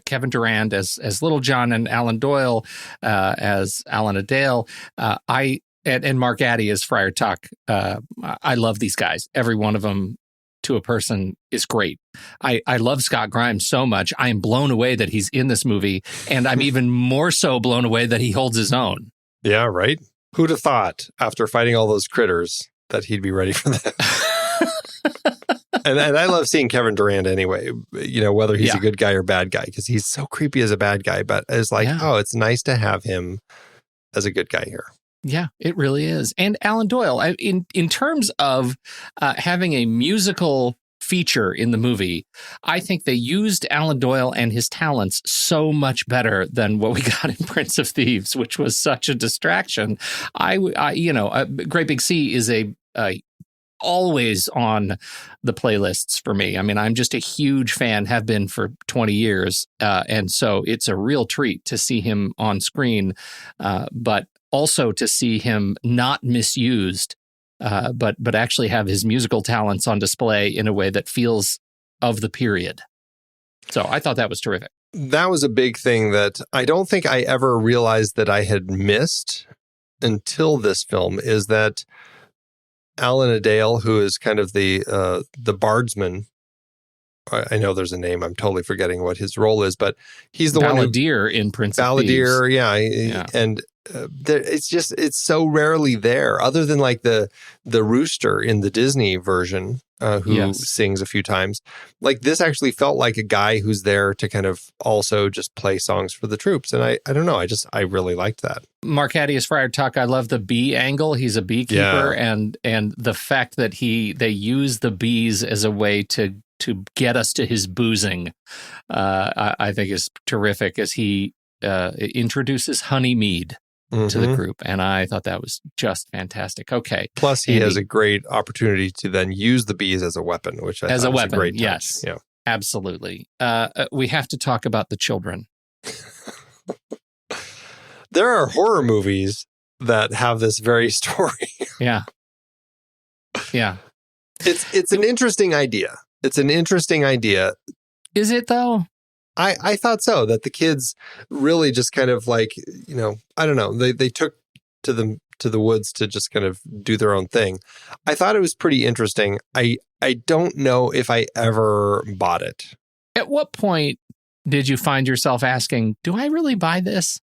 Kevin Durand as Little John and Alan Doyle as Alan Adale. And Mark Addy as Friar Tuck. I love these guys. Every one of them to a person is great. I love Scott Grimes so much. I am blown away that he's in this movie, and I'm even more so blown away that he holds his own. Yeah, right? Who'd have thought, after fighting all those critters, that he'd be ready for that? and I love seeing Kevin Durand anyway, whether he's a good guy or bad guy, because he's so creepy as a bad guy, but it's like, it's nice to have him as a good guy here. Yeah, it really is. And Alan Doyle, in terms of having a musical feature in the movie, I think they used Alan Doyle and his talents so much better than what we got in Prince of Thieves, which was such a distraction. Great Big Sea is a always on the playlists for me. I mean, I'm just a huge fan, have been for 20 years. And so it's a real treat to see him on screen, but also to see him not misused, but actually have his musical talents on display in a way that feels of the period. So I thought that was terrific. That was a big thing that I don't think I ever realized that I had missed until this film, is that Alan Adale, who is kind of the bardsman, I know there's a name, I'm totally forgetting what his role is, but he's the Balladeer in Prince of Thieves. Balladeer, yeah. And it's so rarely there, other than like the rooster in the Disney version, who sings a few times. Like, this actually felt like a guy who's there to kind of also just play songs for the troops. And I don't know, I really liked that. Mark Addy as Friar Tuck. I love the bee angle. He's a beekeeper, and the fact that they use the bees as a way to get us to his boozing, I think is terrific, as he introduces honey mead to the group. And I thought that was just fantastic. Okay. Plus, he has a great opportunity to then use the bees as a weapon, which I thought was a great touch. Yes, yeah. Absolutely. We have to talk about the children. There are horror movies that have this very story. Yeah. Yeah. It's an interesting idea. It's an interesting idea. Is it, though? I thought so, that the kids really just kind of like, I don't know, they took to the woods to just kind of do their own thing. I thought it was pretty interesting. I don't know if I ever bought it. At what point did you find yourself asking, do I really buy this?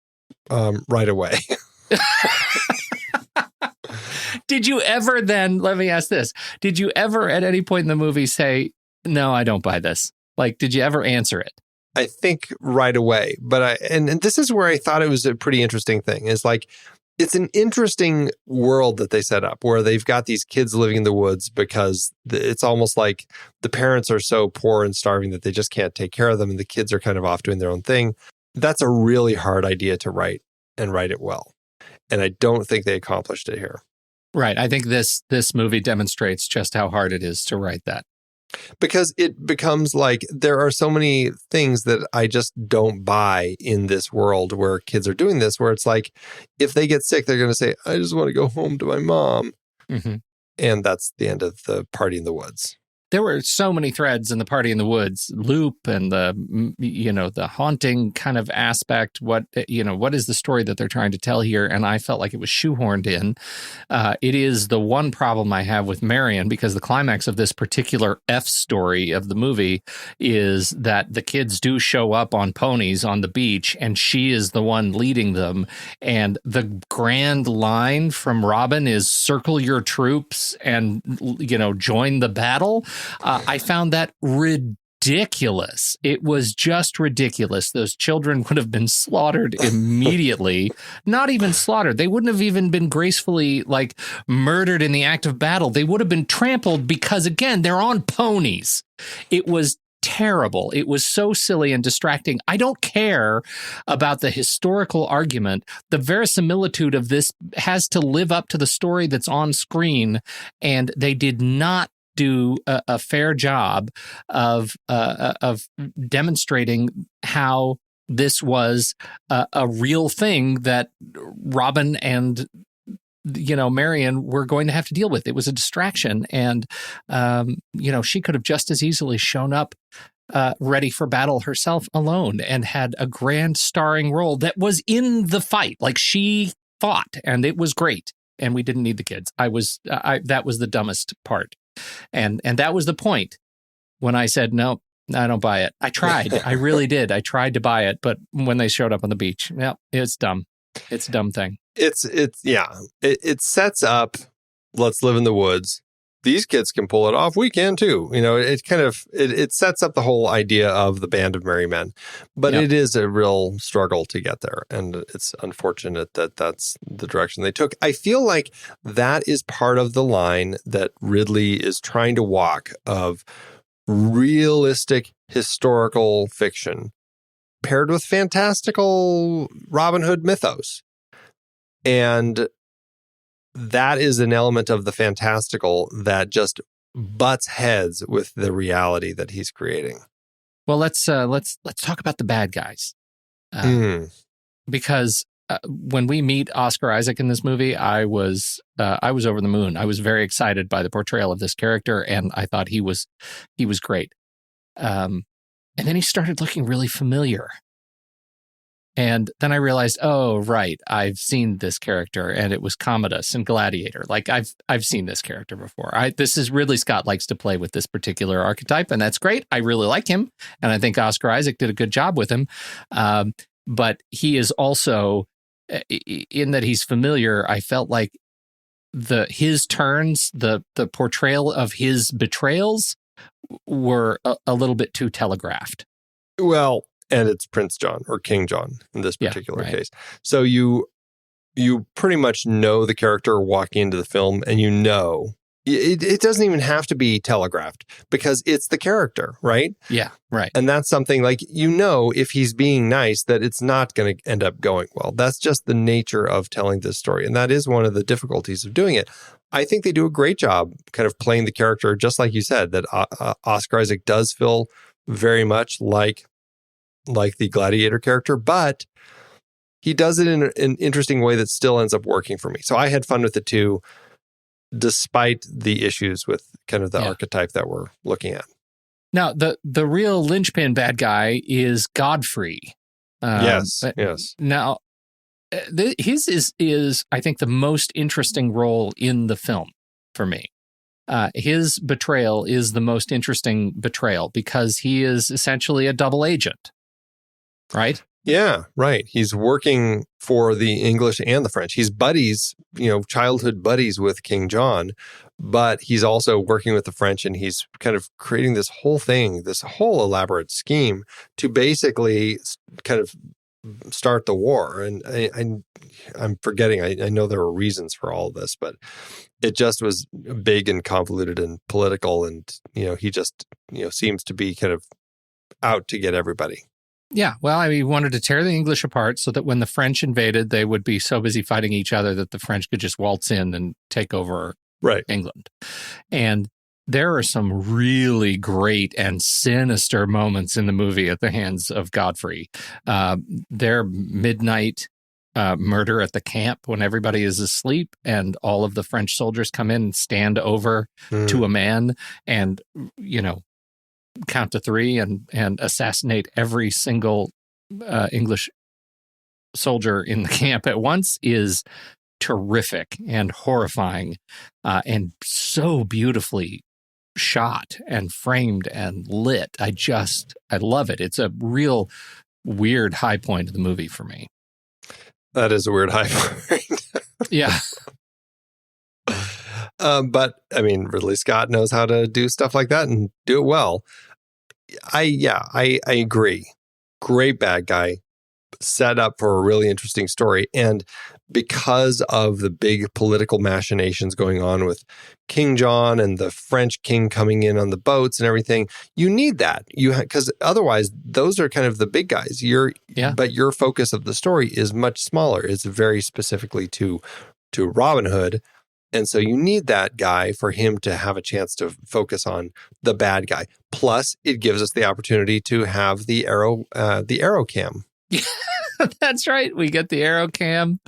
Right away. Did you ever then, let me ask this, did you ever at any point in the movie say, no, I don't buy this? Like, did you ever answer it? I think right away. But and this is where I thought it was a pretty interesting thing, is like, it's an interesting world that they set up where they've got these kids living in the woods because it's almost like the parents are so poor and starving that they just can't take care of them, and the kids are kind of off doing their own thing. That's a really hard idea to write, and write it well. And I don't think they accomplished it here. Right. I think this movie demonstrates just how hard it is to write that. Because it becomes like there are so many things that I just don't buy in this world where kids are doing this, where it's like, if they get sick, they're going to say, I just want to go home to my mom. Mm-hmm. And that's the end of the party in the woods. there were so many threads in the Party in the Woods loop and the haunting kind of aspect. What is the story that they're trying to tell here? And I felt like it was shoehorned in. It is the one problem I have with Marion, because the climax of this particular F story of the movie is that the kids do show up on ponies on the beach, and she is the one leading them. And the grand line from Robin is "circle your troops and, join the battle." I found that ridiculous. It was just ridiculous. Those children would have been slaughtered immediately. Not even slaughtered. They wouldn't have even been gracefully murdered in the act of battle. They would have been trampled because, again, they're on ponies. It was terrible. It was so silly and distracting. I don't care about the historical argument. The verisimilitude of this has to live up to the story that's on screen, and they did not do a fair job of demonstrating how this was a real thing that Robin and Marion were going to have to deal with. It was a distraction, and she could have just as easily shown up ready for battle herself alone and had a grand starring role that was in the fight. She fought, and it was great, and we didn't need the kids. That was the dumbest part. And that was the point when I said, no, I don't buy it. I tried. I really did. I tried to buy it. But when they showed up on the beach, it's dumb. It's a dumb thing. It sets up, let's live in the woods. These kids can pull it off. We can too. It sets up the whole idea of the band of merry men, but It is a real struggle to get there. And it's unfortunate that that's the direction they took. I feel like that is part of the line that Ridley is trying to walk of realistic historical fiction paired with fantastical Robin Hood mythos. And that is an element of the fantastical that just butts heads with the reality that he's creating. Well, let's talk about the bad guys, because when we meet Oscar Isaac in this movie, I was over the moon. I was very excited by the portrayal of this character, and I thought he was great. And then he started looking really familiar. And then I realized, oh, right, I've seen this character, and it was Commodus in Gladiator. I've seen this character before. This is Ridley Scott likes to play with this particular archetype, and that's great. I really like him, and I think Oscar Isaac did a good job with him. But he is also, in that he's familiar, I felt like his turns, the portrayal of his betrayals were a little bit too telegraphed. Well, and it's Prince John or King John in this particular case. So you pretty much know the character walking into the film, and it doesn't even have to be telegraphed because it's the character, right? Yeah, right. And that's something if he's being nice, that it's not going to end up going well. That's just the nature of telling this story. And that is one of the difficulties of doing it. I think they do a great job kind of playing the character, just like you said, that Oscar Isaac does feel very much like the Gladiator character, but he does it in an interesting way that still ends up working for me. So I had fun with it too, despite the issues with kind of the archetype that we're looking at. Now, the real linchpin bad guy is Godfrey. Yes. Now, his is I think the most interesting role in the film for me. His betrayal is the most interesting betrayal because he is essentially a double agent. Right? Yeah, right. He's working for the English and the French. He's buddies, childhood buddies with King John, but he's also working with the French, and he's kind of creating this whole thing, this whole elaborate scheme to basically kind of start the war. And I'm forgetting, I know there were reasons for all of this, but it just was big and convoluted and political. And, he just, seems to be kind of out to get everybody. Yeah, well, he wanted to tear the English apart so that when the French invaded, they would be so busy fighting each other that the French could just waltz in and take over England. And there are some really great and sinister moments in the movie at the hands of Godfrey. Their midnight murder at the camp when everybody is asleep and all of the French soldiers come in and stand over to a man and, count to 3 and assassinate every single English soldier in the camp at once is terrific and horrifying and so beautifully shot and framed and lit. I love it. It's a real weird high point of the movie for me. That is a weird high point. Yeah. But I mean, Ridley Scott knows how to do stuff like that and do it well. I agree. Great bad guy, set up for a really interesting story. And because of the big political machinations going on with King John and the French king coming in on the boats and everything, you need that. Because otherwise, those are kind of the big guys. But your focus of the story is much smaller. It's very specifically to Robin Hood. And so you need that guy for him to have a chance to focus on the bad guy. Plus, it gives us the opportunity to have the arrow cam. That's right. We get the arrow cam,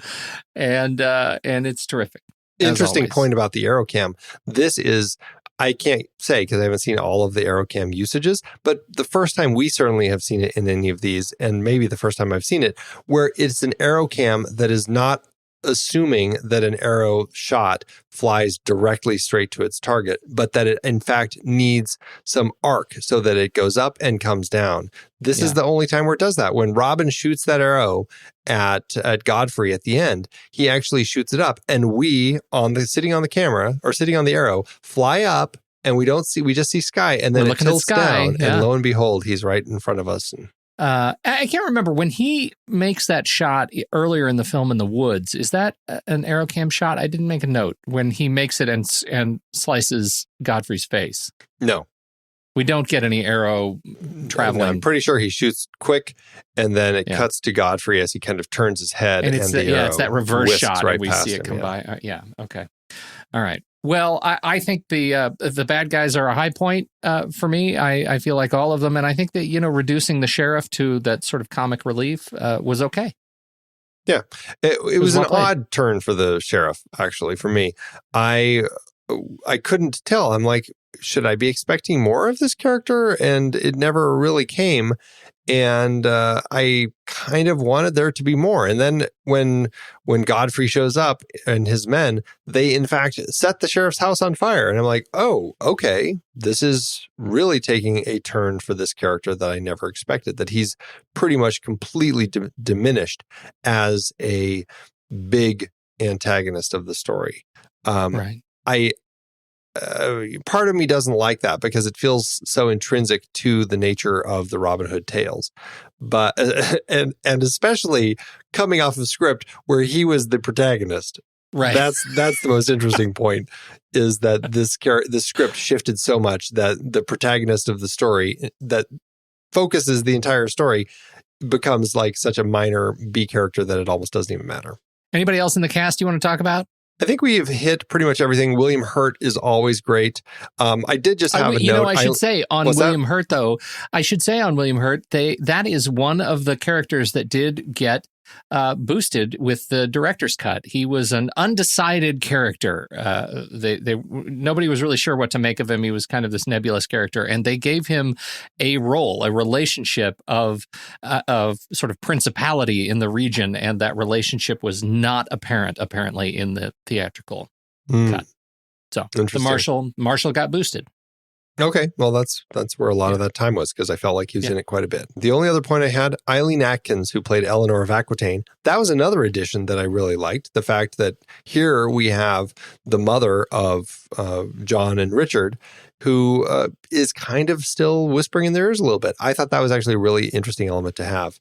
and it's terrific. Interesting point about the arrow cam. This is, I can't say because I haven't seen all of the arrow cam usages, but the first time we certainly have seen it in any of these, and maybe the first time I've seen it, where it's an arrow cam that is not assuming that an arrow shot flies directly straight to its target, but that it in fact needs some arc so that it goes up and comes down. This is the only time where it does that. When Robin shoots that arrow at Godfrey at the end, he actually shoots it up, and we sitting on the camera or sitting on the arrow fly up, and we just see sky, and then it tilts down, and lo and behold, he's right in front of us. And I can't remember when he makes that shot earlier in the film in the woods. Is that an arrow cam shot? I didn't make a note when he makes it and slices Godfrey's face. No, we don't get any arrow traveling. No, I'm pretty sure he shoots quick, and then it cuts to Godfrey as he kind of turns his head, and it's that reverse shot, and we see it come by. Okay, all right. Well, I think the bad guys are a high point for me. I feel like all of them. And I think that, reducing the sheriff to that sort of comic relief was okay. Yeah, it was an odd turn for the sheriff, actually, for me. I couldn't tell. I'm like, should I be expecting more of this character? And it never really came. And I kind of wanted there to be more. And then when Godfrey shows up and his men, they in fact set the sheriff's house on fire. And I'm like, oh, okay, this is really taking a turn for this character that I never expected, that he's pretty much completely diminished as a big antagonist of the story. Right. Part of me doesn't like that because it feels so intrinsic to the nature of the Robin Hood tales, but and especially coming off of script where he was the protagonist. Right. That's the most interesting point, is that this script shifted so much that the protagonist of the story that focuses the entire story becomes like such a minor B character that it almost doesn't even matter. Anybody else in the cast you want to talk about? I think we've hit pretty much everything. William Hurt is always great. I did just have a note. I should say on William Hurt, though, that is one of the characters that did get boosted with the director's cut. He was an undecided character. Nobody was really sure what to make of him. He was kind of this nebulous character, and they gave him a role, a relationship of sort of principality in the region, and that relationship was not apparent, apparently, in the theatrical cut. So the Marshal got boosted. Okay, well, that's where a lot of that time was, because I felt like he was in it quite a bit. The only other point I had, Eileen Atkins, who played Eleanor of Aquitaine, that was another addition that I really liked. The fact that here we have the mother of John and Richard, who is kind of still whispering in their ears a little bit. I thought that was actually a really interesting element to have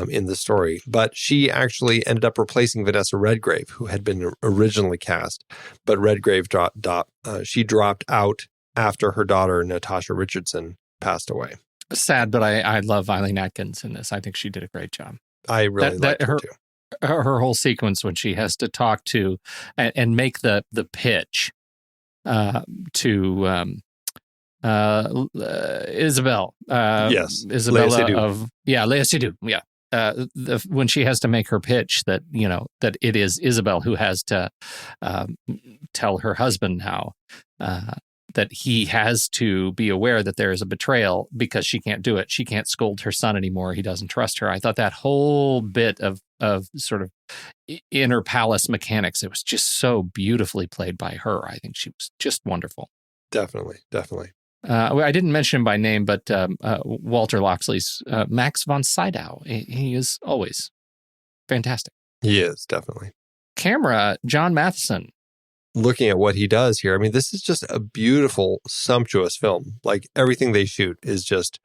in the story. But she actually ended up replacing Vanessa Redgrave, who had been originally cast. But Redgrave dropped out after her daughter, Natasha Richardson, passed away. Sad, but I love Eileen Atkins in this. I think she did a great job. I really liked her too. Her whole sequence when she has to talk to and make the pitch to Isabel. Yes. Isabella Lea Seydoux. Lea Seydoux. Yeah. when she has to make her pitch that, that it is Isabel who has to tell her husband now that he has to be aware that there is a betrayal because she can't do it. She can't scold her son anymore. He doesn't trust her. I thought that whole bit of sort of inner palace mechanics, it was just so beautifully played by her. I think she was just wonderful. Definitely. I didn't mention him by name, but Walter Loxley's Max von Sydow. He is always fantastic. He is, definitely. Camera, John Matheson. Looking at what he does here, I mean, this is just a beautiful, sumptuous film. Like, everything they shoot is just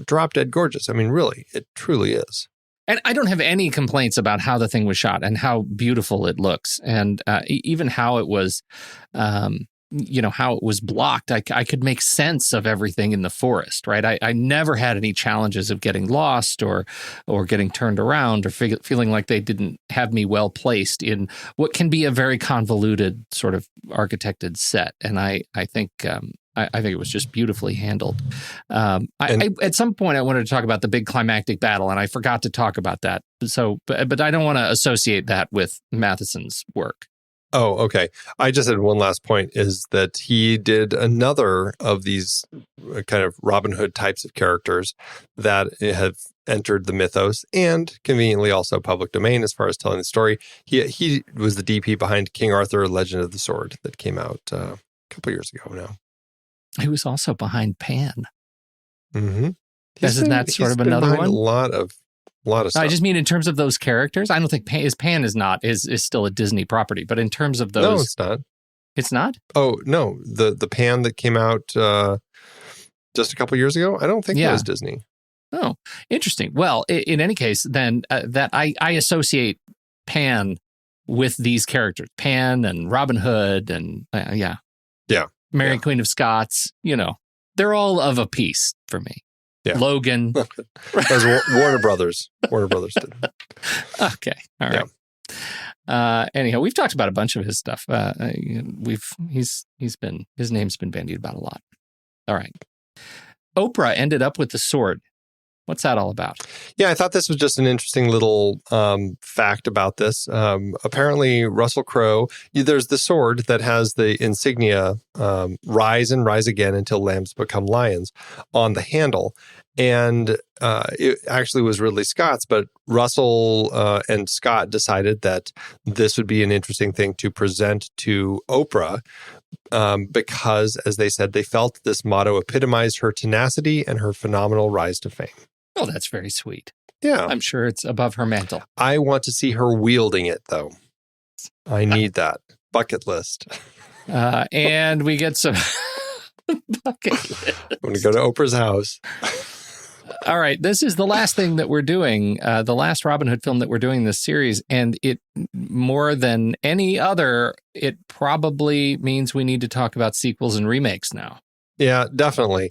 drop dead gorgeous. I mean, really, it truly is. And I don't have any complaints about how the thing was shot and how beautiful it looks, and even how it was, how it was blocked. I could make sense of everything in the forest, right? I never had any challenges of getting lost or getting turned around or feeling like they didn't have me well placed in what can be a very convoluted sort of architected set. And I think it was just beautifully handled. At some point, I wanted to talk about the big climactic battle, and I forgot to talk about that. So, but I don't want to associate that with Matheson's work. Oh, okay. I just had one last point, is that he did another of these kind of Robin Hood types of characters that have entered the mythos and conveniently also public domain as far as telling the story. He was the DP behind King Arthur, Legend of the Sword, that came out a couple years ago now. He was also behind Pan. Mm-hmm. Isn't that sort of another one? A lot of stuff. I just mean in terms of those characters. I don't think Pan is still a Disney property, but in terms of those, no, it's not. It's not. Oh no, the Pan that came out just a couple years ago. I don't think that was Disney. Oh, interesting. Well, in any case, then that I associate Pan with these characters, Pan and Robin Hood, and Mary Queen of Scots. They're all of a piece for me. Yeah. Logan. That was Warner Brothers. Warner Brothers did. Okay. All right. Yeah. Anyhow, we've talked about a bunch of his stuff. His name's been bandied about a lot. All right. Oprah ended up with the sword. What's that all about? Yeah, I thought this was just an interesting little fact about this. Apparently, Russell Crowe, there's the sword that has the insignia rise and rise again until lambs become lions on the handle. And it actually was Ridley Scott's, but Russell and Scott decided that this would be an interesting thing to present to Oprah because, as they said, they felt this motto epitomized her tenacity and her phenomenal rise to fame. Oh, that's very sweet. Yeah. I'm sure it's above her mantle. I want to see her wielding it, though. I need that. Bucket list. And we get some bucket list. I'm going to go to Oprah's house. All right. This is the last thing that we're doing, the last Robin Hood film that we're doing this series. And it, more than any other, it probably means we need to talk about sequels and remakes now. Yeah, definitely.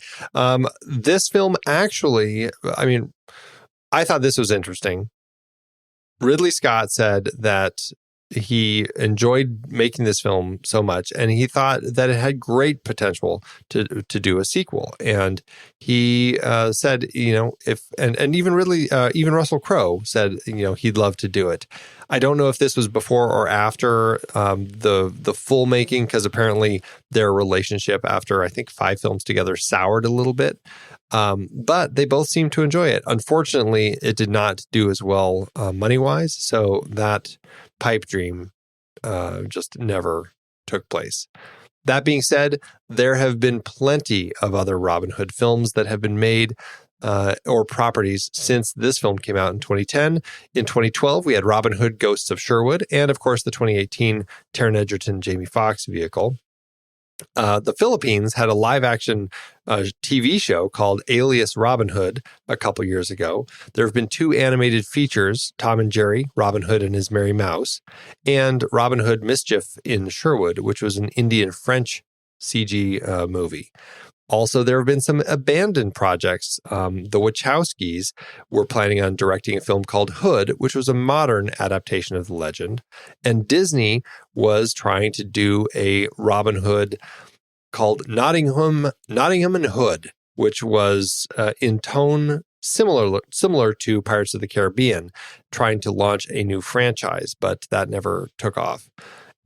This film actually, I thought this was interesting. Ridley Scott said that he enjoyed making this film so much, and he thought that it had great potential to do a sequel. And he said, and even Russell Crowe said, he'd love to do it. I don't know if this was before or after the full making, because apparently their relationship after, I think, 5 films together soured a little bit. But they both seemed to enjoy it. Unfortunately, it did not do as well money-wise, so that pipe dream just never took place. That being said, there have been plenty of other Robin Hood films that have been made or properties since this film came out in 2010. In 2012, we had Robin Hood Ghosts of Sherwood, and of course the 2018 Taron Egerton, Jamie Foxx vehicle. The Philippines had a live-action TV show called Alias Robin Hood a couple years ago. There have been 2 animated features, Tom and Jerry, Robin Hood and His Merry Mouse, and Robin Hood Mischief in Sherwood, which was an Indian-French CG movie. Also, there have been some abandoned projects. The Wachowskis were planning on directing a film called Hood, which was a modern adaptation of the legend. And Disney was trying to do a Robin Hood called Nottingham and Hood, which was in tone similar to Pirates of the Caribbean, trying to launch a new franchise, but that never took off.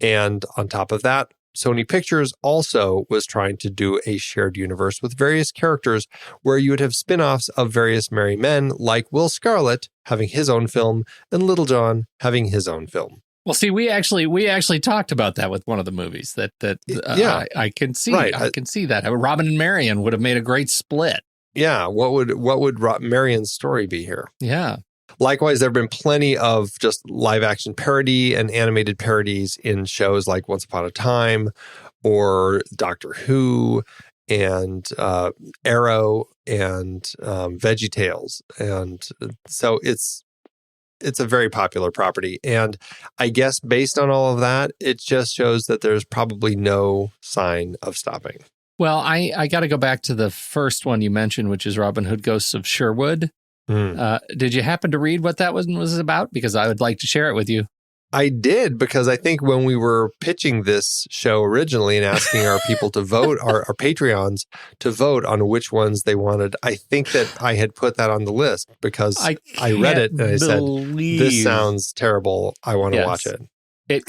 And on top of that, Sony Pictures also was trying to do a shared universe with various characters where you would have spin-offs of various merry men, like Will Scarlet having his own film and Little John having his own film. Well, see, we actually talked about that with one of the movies I can see. Right. I can see that. Robin and Marion would have made a great split. Yeah. What would Marion's story be here? Yeah. Likewise, there have been plenty of just live action parody and animated parodies in shows like Once Upon a Time or Doctor Who and Arrow and VeggieTales. And so it's a very popular property. And I guess based on all of that, it just shows that there's probably no sign of stopping. Well, I got to go back to the first one you mentioned, which is Robin Hood Ghosts of Sherwood. Did you happen to read what that was about? Because I would like to share it with you. I did, because I think when we were pitching this show originally and asking our people to vote, our Patreons to vote on which ones they wanted, I think that I had put that on the list because I read it and I said, this sounds terrible. I want to watch it.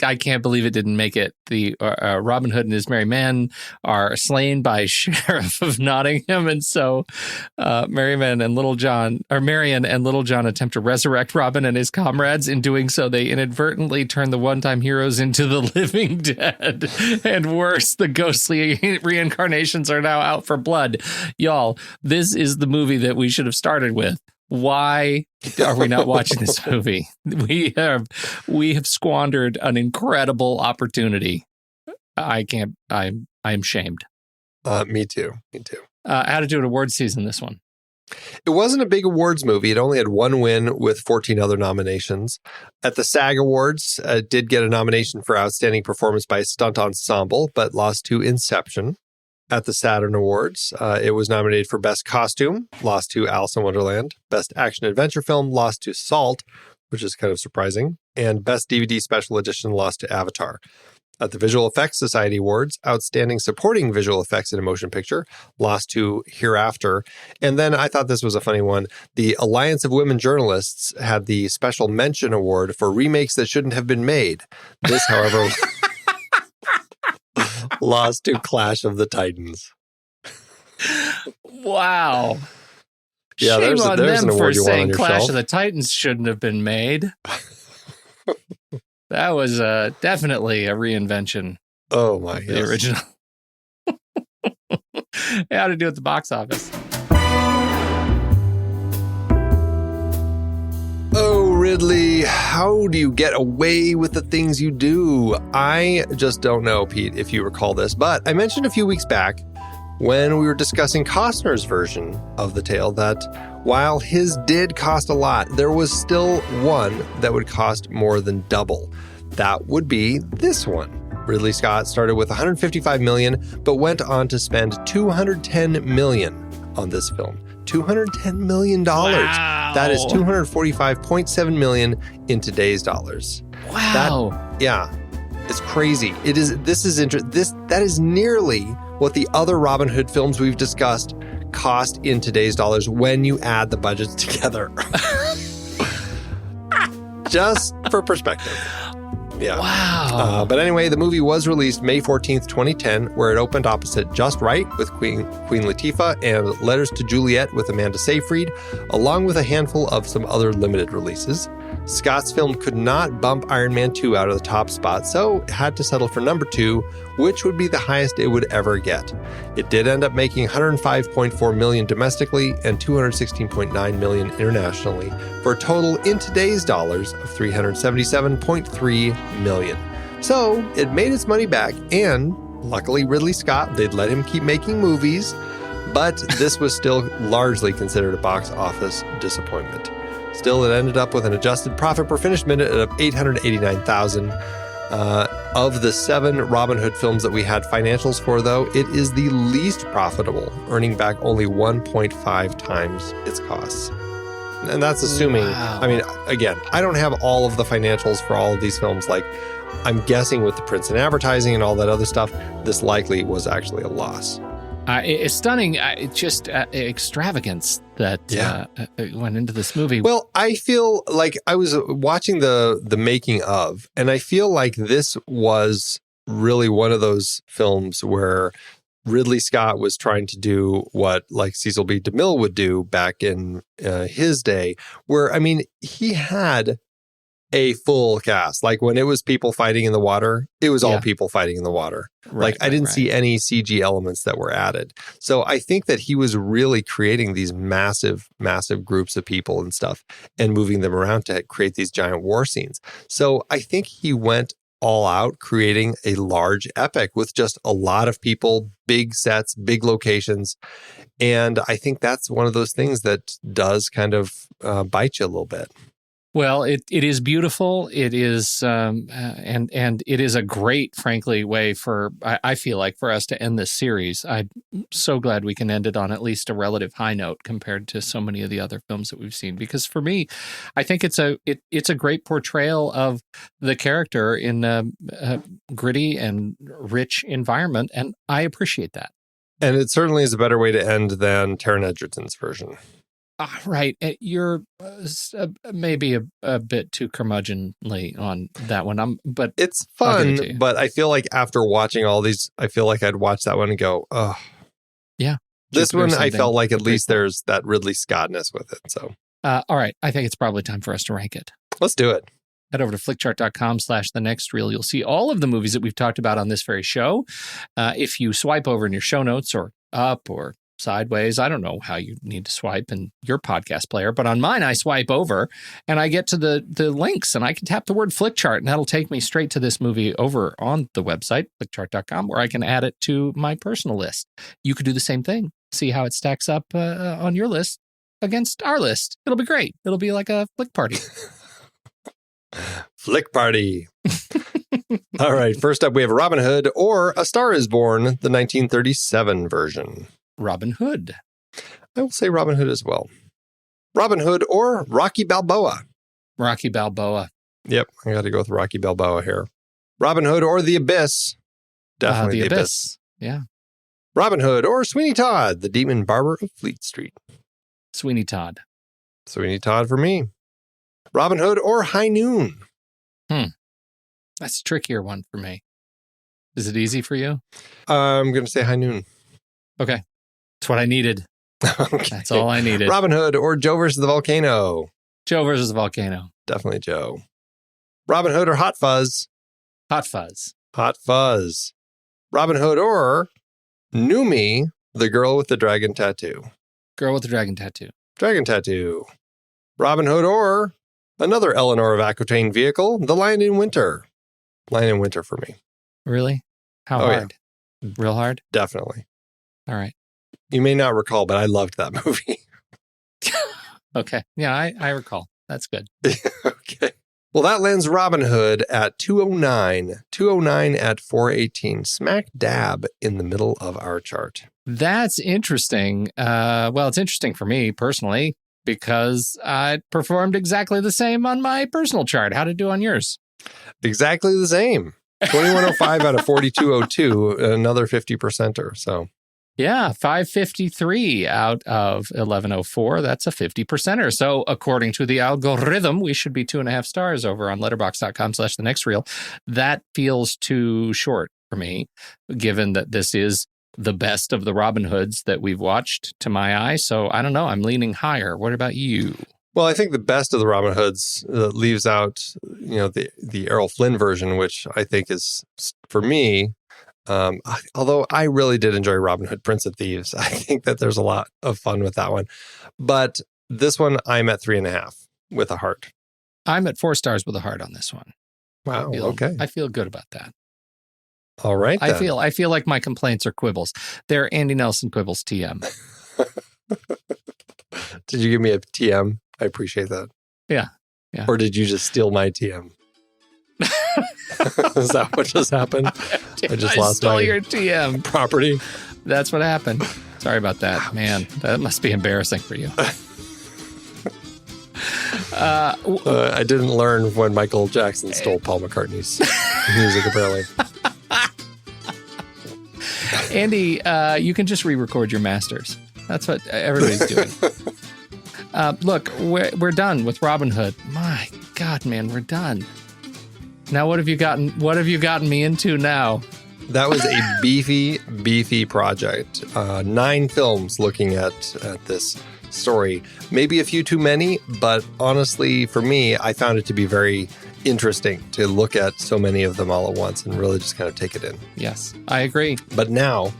I can't believe it didn't make it. The Robin Hood and his merry men are slain by Sheriff of Nottingham, and so Marion and Little John attempt to resurrect Robin and his comrades. In doing so, they inadvertently turn the one-time heroes into the living dead, and worse, the ghostly reincarnations are now out for blood. Y'all, this is the movie that we should have started with. Why are we not watching this movie? We have squandered an incredible opportunity. I'm shamed. Me too. Attitude Awards season, this one. It wasn't a big awards movie. It only had one win with 14 other nominations. At the SAG Awards, it did get a nomination for Outstanding Performance by Stunt Ensemble, but lost to Inception. At the Saturn Awards, it was nominated for Best Costume, lost to Alice in Wonderland. Best Action Adventure Film, lost to Salt, which is kind of surprising. And Best DVD Special Edition, lost to Avatar. At the Visual Effects Society Awards, Outstanding Supporting Visual Effects in a Motion Picture, lost to Hereafter. And then I thought this was a funny one. The Alliance of Women Journalists had the Special Mention Award for remakes that shouldn't have been made. This, however... lost to Clash of the Titans. Wow. Yeah, shame on there's them an award for you want on saying your Clash shelf. of the Titans shouldn't have been made. That was definitely a reinvention. Oh my god. The original. How to do at the box office. Oh, Ridley, how do you get away with the things you do? I just don't know, Pete, if you recall this, but I mentioned a few weeks back when we were discussing Costner's version of the tale that while his did cost a lot, there was still one that would cost more than double. That would be this one. Ridley Scott started with $155 million, but went on to spend $210 million on this film. $210 million. Wow. That is $245.7 million in today's dollars. Wow. It's crazy. That is nearly what the other Robin Hood films we've discussed cost in today's dollars when you add the budgets together. Just for perspective. Yeah. Wow. But anyway, the movie was released May 14th, 2010, where it opened opposite Just Right with Queen Latifah and Letters to Juliet with Amanda Seyfried, along with a handful of some other limited releases. Scott's film could not bump Iron Man 2 out of the top spot, so it had to settle for number 2, which would be the highest it would ever get. It did end up making $105.4 million domestically and $216.9 million internationally, for a total in today's dollars of $377.3 million. So it made its money back, and luckily Ridley Scott, they'd let him keep making movies, but this was still largely considered a box office disappointment. Still, it ended up with an adjusted profit per finished minute of $889,000. Of the 7 Robin Hood films that we had financials for, though, it is the least profitable, earning back only 1.5 times its costs. And that's assuming, Wow. I mean, again, I don't have all of the financials for all of these films. Like, I'm guessing with the prints and advertising and all that other stuff, this likely was actually a loss. It's stunning. It's just extravagance that went into this movie. Well, I feel like I was watching the making of, and I feel like this was really one of those films where Ridley Scott was trying to do what like Cecil B. DeMille would do back in his day, where, I mean, he had a full cast. Like when it was people fighting in the water, it was all people fighting in the water. Like I didn't see any CG elements that were added. So I think that he was really creating these massive, massive groups of people and stuff and moving them around to create these giant war scenes. So I think he went all out creating a large epic with just a lot of people, big sets, big locations. And I think that's one of those things that does kind of bite you a little bit. Well, it is beautiful. It is, and it is a great, frankly, way for, I feel like, for us to end this series. I'm so glad we can end it on at least a relative high note compared to so many of the other films that we've seen. Because for me, I think it's a great portrayal of the character in a gritty and rich environment, and I appreciate that. And it certainly is a better way to end than Taron Egerton's version. Right. You're maybe a bit too curmudgeonly on that one. But it's fun, but I feel like after watching all these, I feel like I'd watch that one and go, oh. Yeah. This one, I felt like at least there's that Ridley Scottness with it. So, all right. I think it's probably time for us to rank it. Let's do it. Head over to flickchart.com/thenextreel. You'll see all of the movies that we've talked about on this very show. If you swipe over in your show notes or up or sideways, I don't know how you need to swipe in your podcast player, but on mine, I swipe over and I get to the links and I can tap the word Flickchart and that'll take me straight to this movie over on the website, flickchart.com, where I can add it to my personal list. You could do the same thing. See how it stacks up on your list against our list. It'll be great. It'll be like a flick party. Flick party. All right. First up, we have Robin Hood or A Star is Born, the 1937 version. Robin Hood. I will say Robin Hood as well. Robin Hood or Rocky Balboa. Rocky Balboa. Yep, I got to go with Rocky Balboa here. Robin Hood or The Abyss. Definitely The Abyss. Yeah. Robin Hood or Sweeney Todd, the Demon Barber of Fleet Street. Sweeney Todd. Sweeney Todd for me. Robin Hood or High Noon. That's a trickier one for me. Is it easy for you? I'm going to say High Noon. Okay. That's what I needed. Okay. That's all I needed. Robin Hood or Joe versus the Volcano. Joe versus the Volcano. Definitely Joe. Robin Hood or Hot Fuzz. Hot Fuzz. Hot Fuzz. Robin Hood or Numi, the girl with the dragon tattoo. Girl with the dragon tattoo. Dragon tattoo. Robin Hood or another Eleanor of Aquitaine vehicle, the Lion in Winter. Lion in Winter for me. Really? How hard? Yeah. Real hard? Definitely. All right. You may not recall, but I loved that movie. Okay. Yeah, I recall. That's good. Okay. Well, that lands Robin Hood at 209. 209 at 418. Smack dab in the middle of our chart. That's interesting. Well, it's interesting for me personally because I performed exactly the same on my personal chart. How did it do on yours? Exactly the same. 2105 out of 4202. Another 50%er. So. Yeah, 553 out of 1104. That's a 50%er. So according to the algorithm, we should be 2.5 stars over on letterboxd.com/thenextreel. That feels too short for me, given that this is the best of the Robin Hoods that we've watched to my eye. So I don't know. I'm leaning higher. What about you? Well, I think the best of the Robin Hoods leaves out, the Errol Flynn version, which I think is, for me, although I really did enjoy Robin Hood, Prince of Thieves. I think that there's a lot of fun with that one. But this one, I'm at 3.5 with a heart. I'm at 4 stars with a heart on this one. Wow. Okay. I feel good about that. All right. I feel like my complaints are quibbles. They're Andy Nelson quibbles TM. Did you give me a TM? I appreciate that. Yeah. Or did you just steal my TM? Is that what just happened? I just lost stole your TM property. That's what happened. Sorry about that. Ouch. Man, that must be embarrassing for you. I didn't learn when Michael Jackson stole Paul McCartney's music, apparently. Andy, you can just re-record your masters. That's what everybody's doing. Look, we're done with Robin Hood. My God, man, we're done. Now, what have you gotten me into now? That was a beefy project. 9 films looking at this story. Maybe a few too many, but honestly, for me, I found it to be very interesting to look at so many of them all at once and really just kind of take it in. Yes, I agree. But now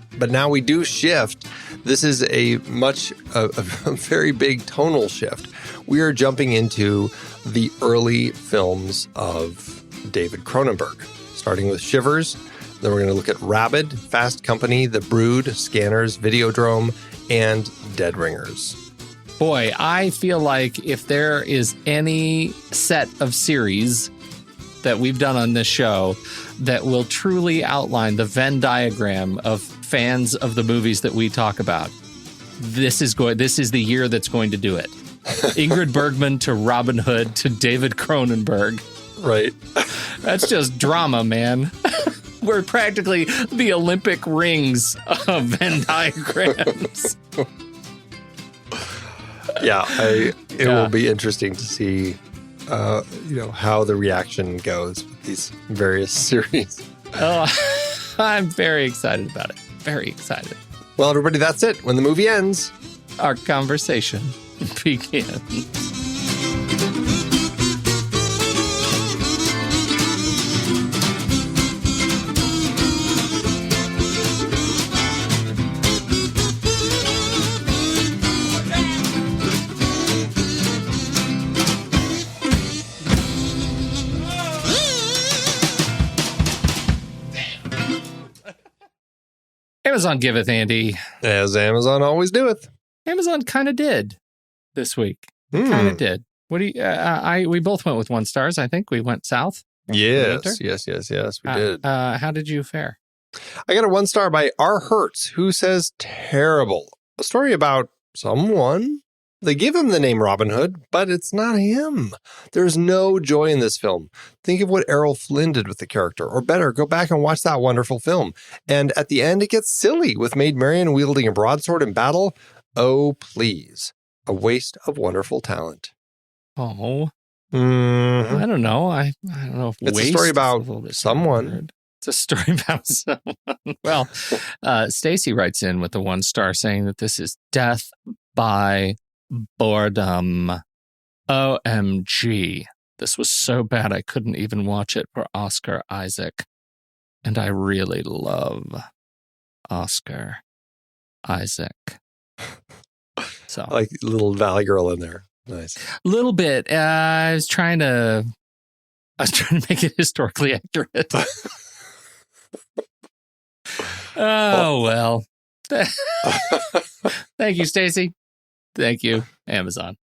we do shift. This is a very big tonal shift. We are jumping into the early films of David Cronenberg, starting with Shivers. Then we're going to look at Rabid, Fast Company, The Brood, Scanners, Videodrome, and Dead Ringers. Boy, I feel like if there is any set of series that we've done on this show that will truly outline the Venn diagram of fans of the movies that we talk about, this is the year that's going to do it. Ingrid Bergman to Robin Hood to David Cronenberg. Right. That's just drama, man. We're practically the Olympic rings of Venn diagrams. Yeah, it will be interesting to see, how the reaction goes with these various series. Oh, I'm very excited about it. Very excited. Well, everybody, that's it. When the movie ends, our conversation begins. Amazon giveth, Andy. As Amazon always doeth. Amazon kind of did this week. Kind of did. What do you? We both went with 1 stars. I think we went south. Yes, we did. How did you fare? I got a 1 star by R. Hertz, who says terrible. A story about someone. They give him the name Robin Hood, but it's not him. There's no joy in this film. Think of what Errol Flynn did with the character, or better, go back and watch that wonderful film. And at the end, it gets silly with Maid Marian wielding a broadsword in battle. Oh, please. A waste of wonderful talent. Oh. Mm-hmm. I don't know. I don't know if it's a story about someone. It's a story about someone. Well, Stacy writes in with the 1 star saying that this is death by boredom. OMG. This was so bad I couldn't even watch it for Oscar Isaac. And I really love Oscar Isaac. So, like little Valley Girl in there. Nice. A little bit. I was trying to make it historically accurate. Oh, well. Thank you, Stacy. Thank you, Amazon.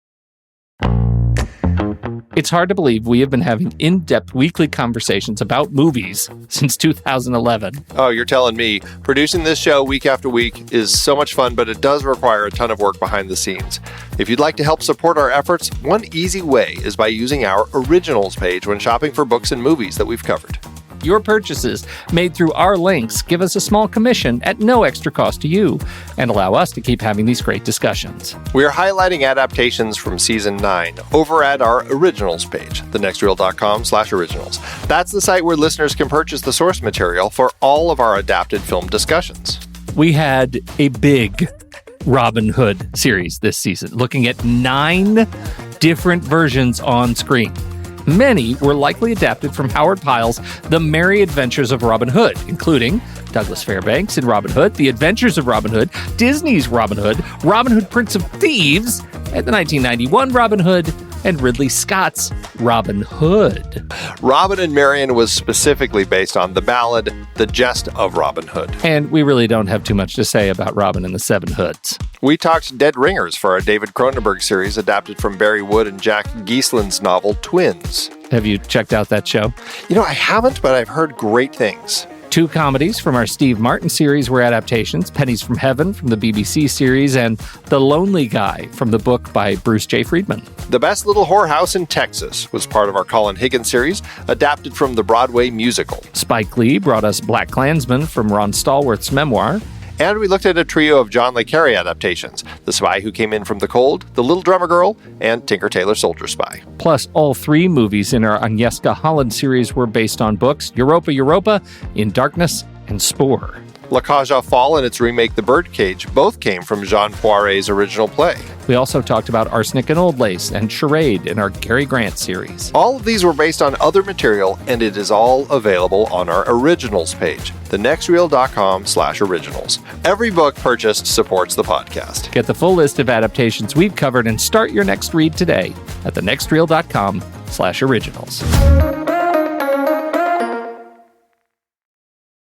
It's hard to believe we have been having in-depth weekly conversations about movies since 2011. Oh, you're telling me. Producing this show week after week is so much fun, but it does require a ton of work behind the scenes. If you'd like to help support our efforts, one easy way is by using our Originals page when shopping for books and movies that we've covered. Your purchases made through our links give us a small commission at no extra cost to you and allow us to keep having these great discussions. We are highlighting adaptations from Season 9 over at our Originals page, thenextreel.com/originals. That's the site where listeners can purchase the source material for all of our adapted film discussions. We had a big Robin Hood series this season, looking at 9 different versions on screen. Many were likely adapted from Howard Pyle's The Merry Adventures of Robin Hood, including Douglas Fairbanks in Robin Hood, The Adventures of Robin Hood, Disney's Robin Hood, Robin Hood Prince of Thieves, and the 1991 Robin Hood, and Ridley Scott's Robin Hood. Robin and Marian was specifically based on the ballad The Jest of Robin Hood. And we really don't have too much to say about Robin and the Seven Hoods. We talked Dead Ringers for our David Cronenberg series adapted from Barry Wood and Jack Geislin's novel Twins. Have you checked out that show? You know, I haven't, but I've heard great things. 2 comedies from our Steve Martin series were adaptations, Pennies from Heaven from the BBC series, and The Lonely Guy from the book by Bruce J. Friedman. The Best Little Whorehouse in Texas was part of our Colin Higgins series, adapted from the Broadway musical. Spike Lee brought us Black Klansman from Ron Stallworth's memoir. And we looked at a trio of John le Carré adaptations, The Spy Who Came In From the Cold, The Little Drummer Girl, and Tinker Tailor Soldier Spy. Plus, all 3 movies in our Agnieszka Holland series were based on books: Europa, In Darkness, and Spore. La Cage aux Folles and its remake The Birdcage both came from Jean Poiret's original play. We also talked about Arsenic and Old Lace and Charade in our Cary Grant series. All of these were based on other material, and it is all available on our originals page, thenextreel.com/originals. Every book purchased supports the podcast. Get the full list of adaptations we've covered and start your next read today at thenextreel.com/originals.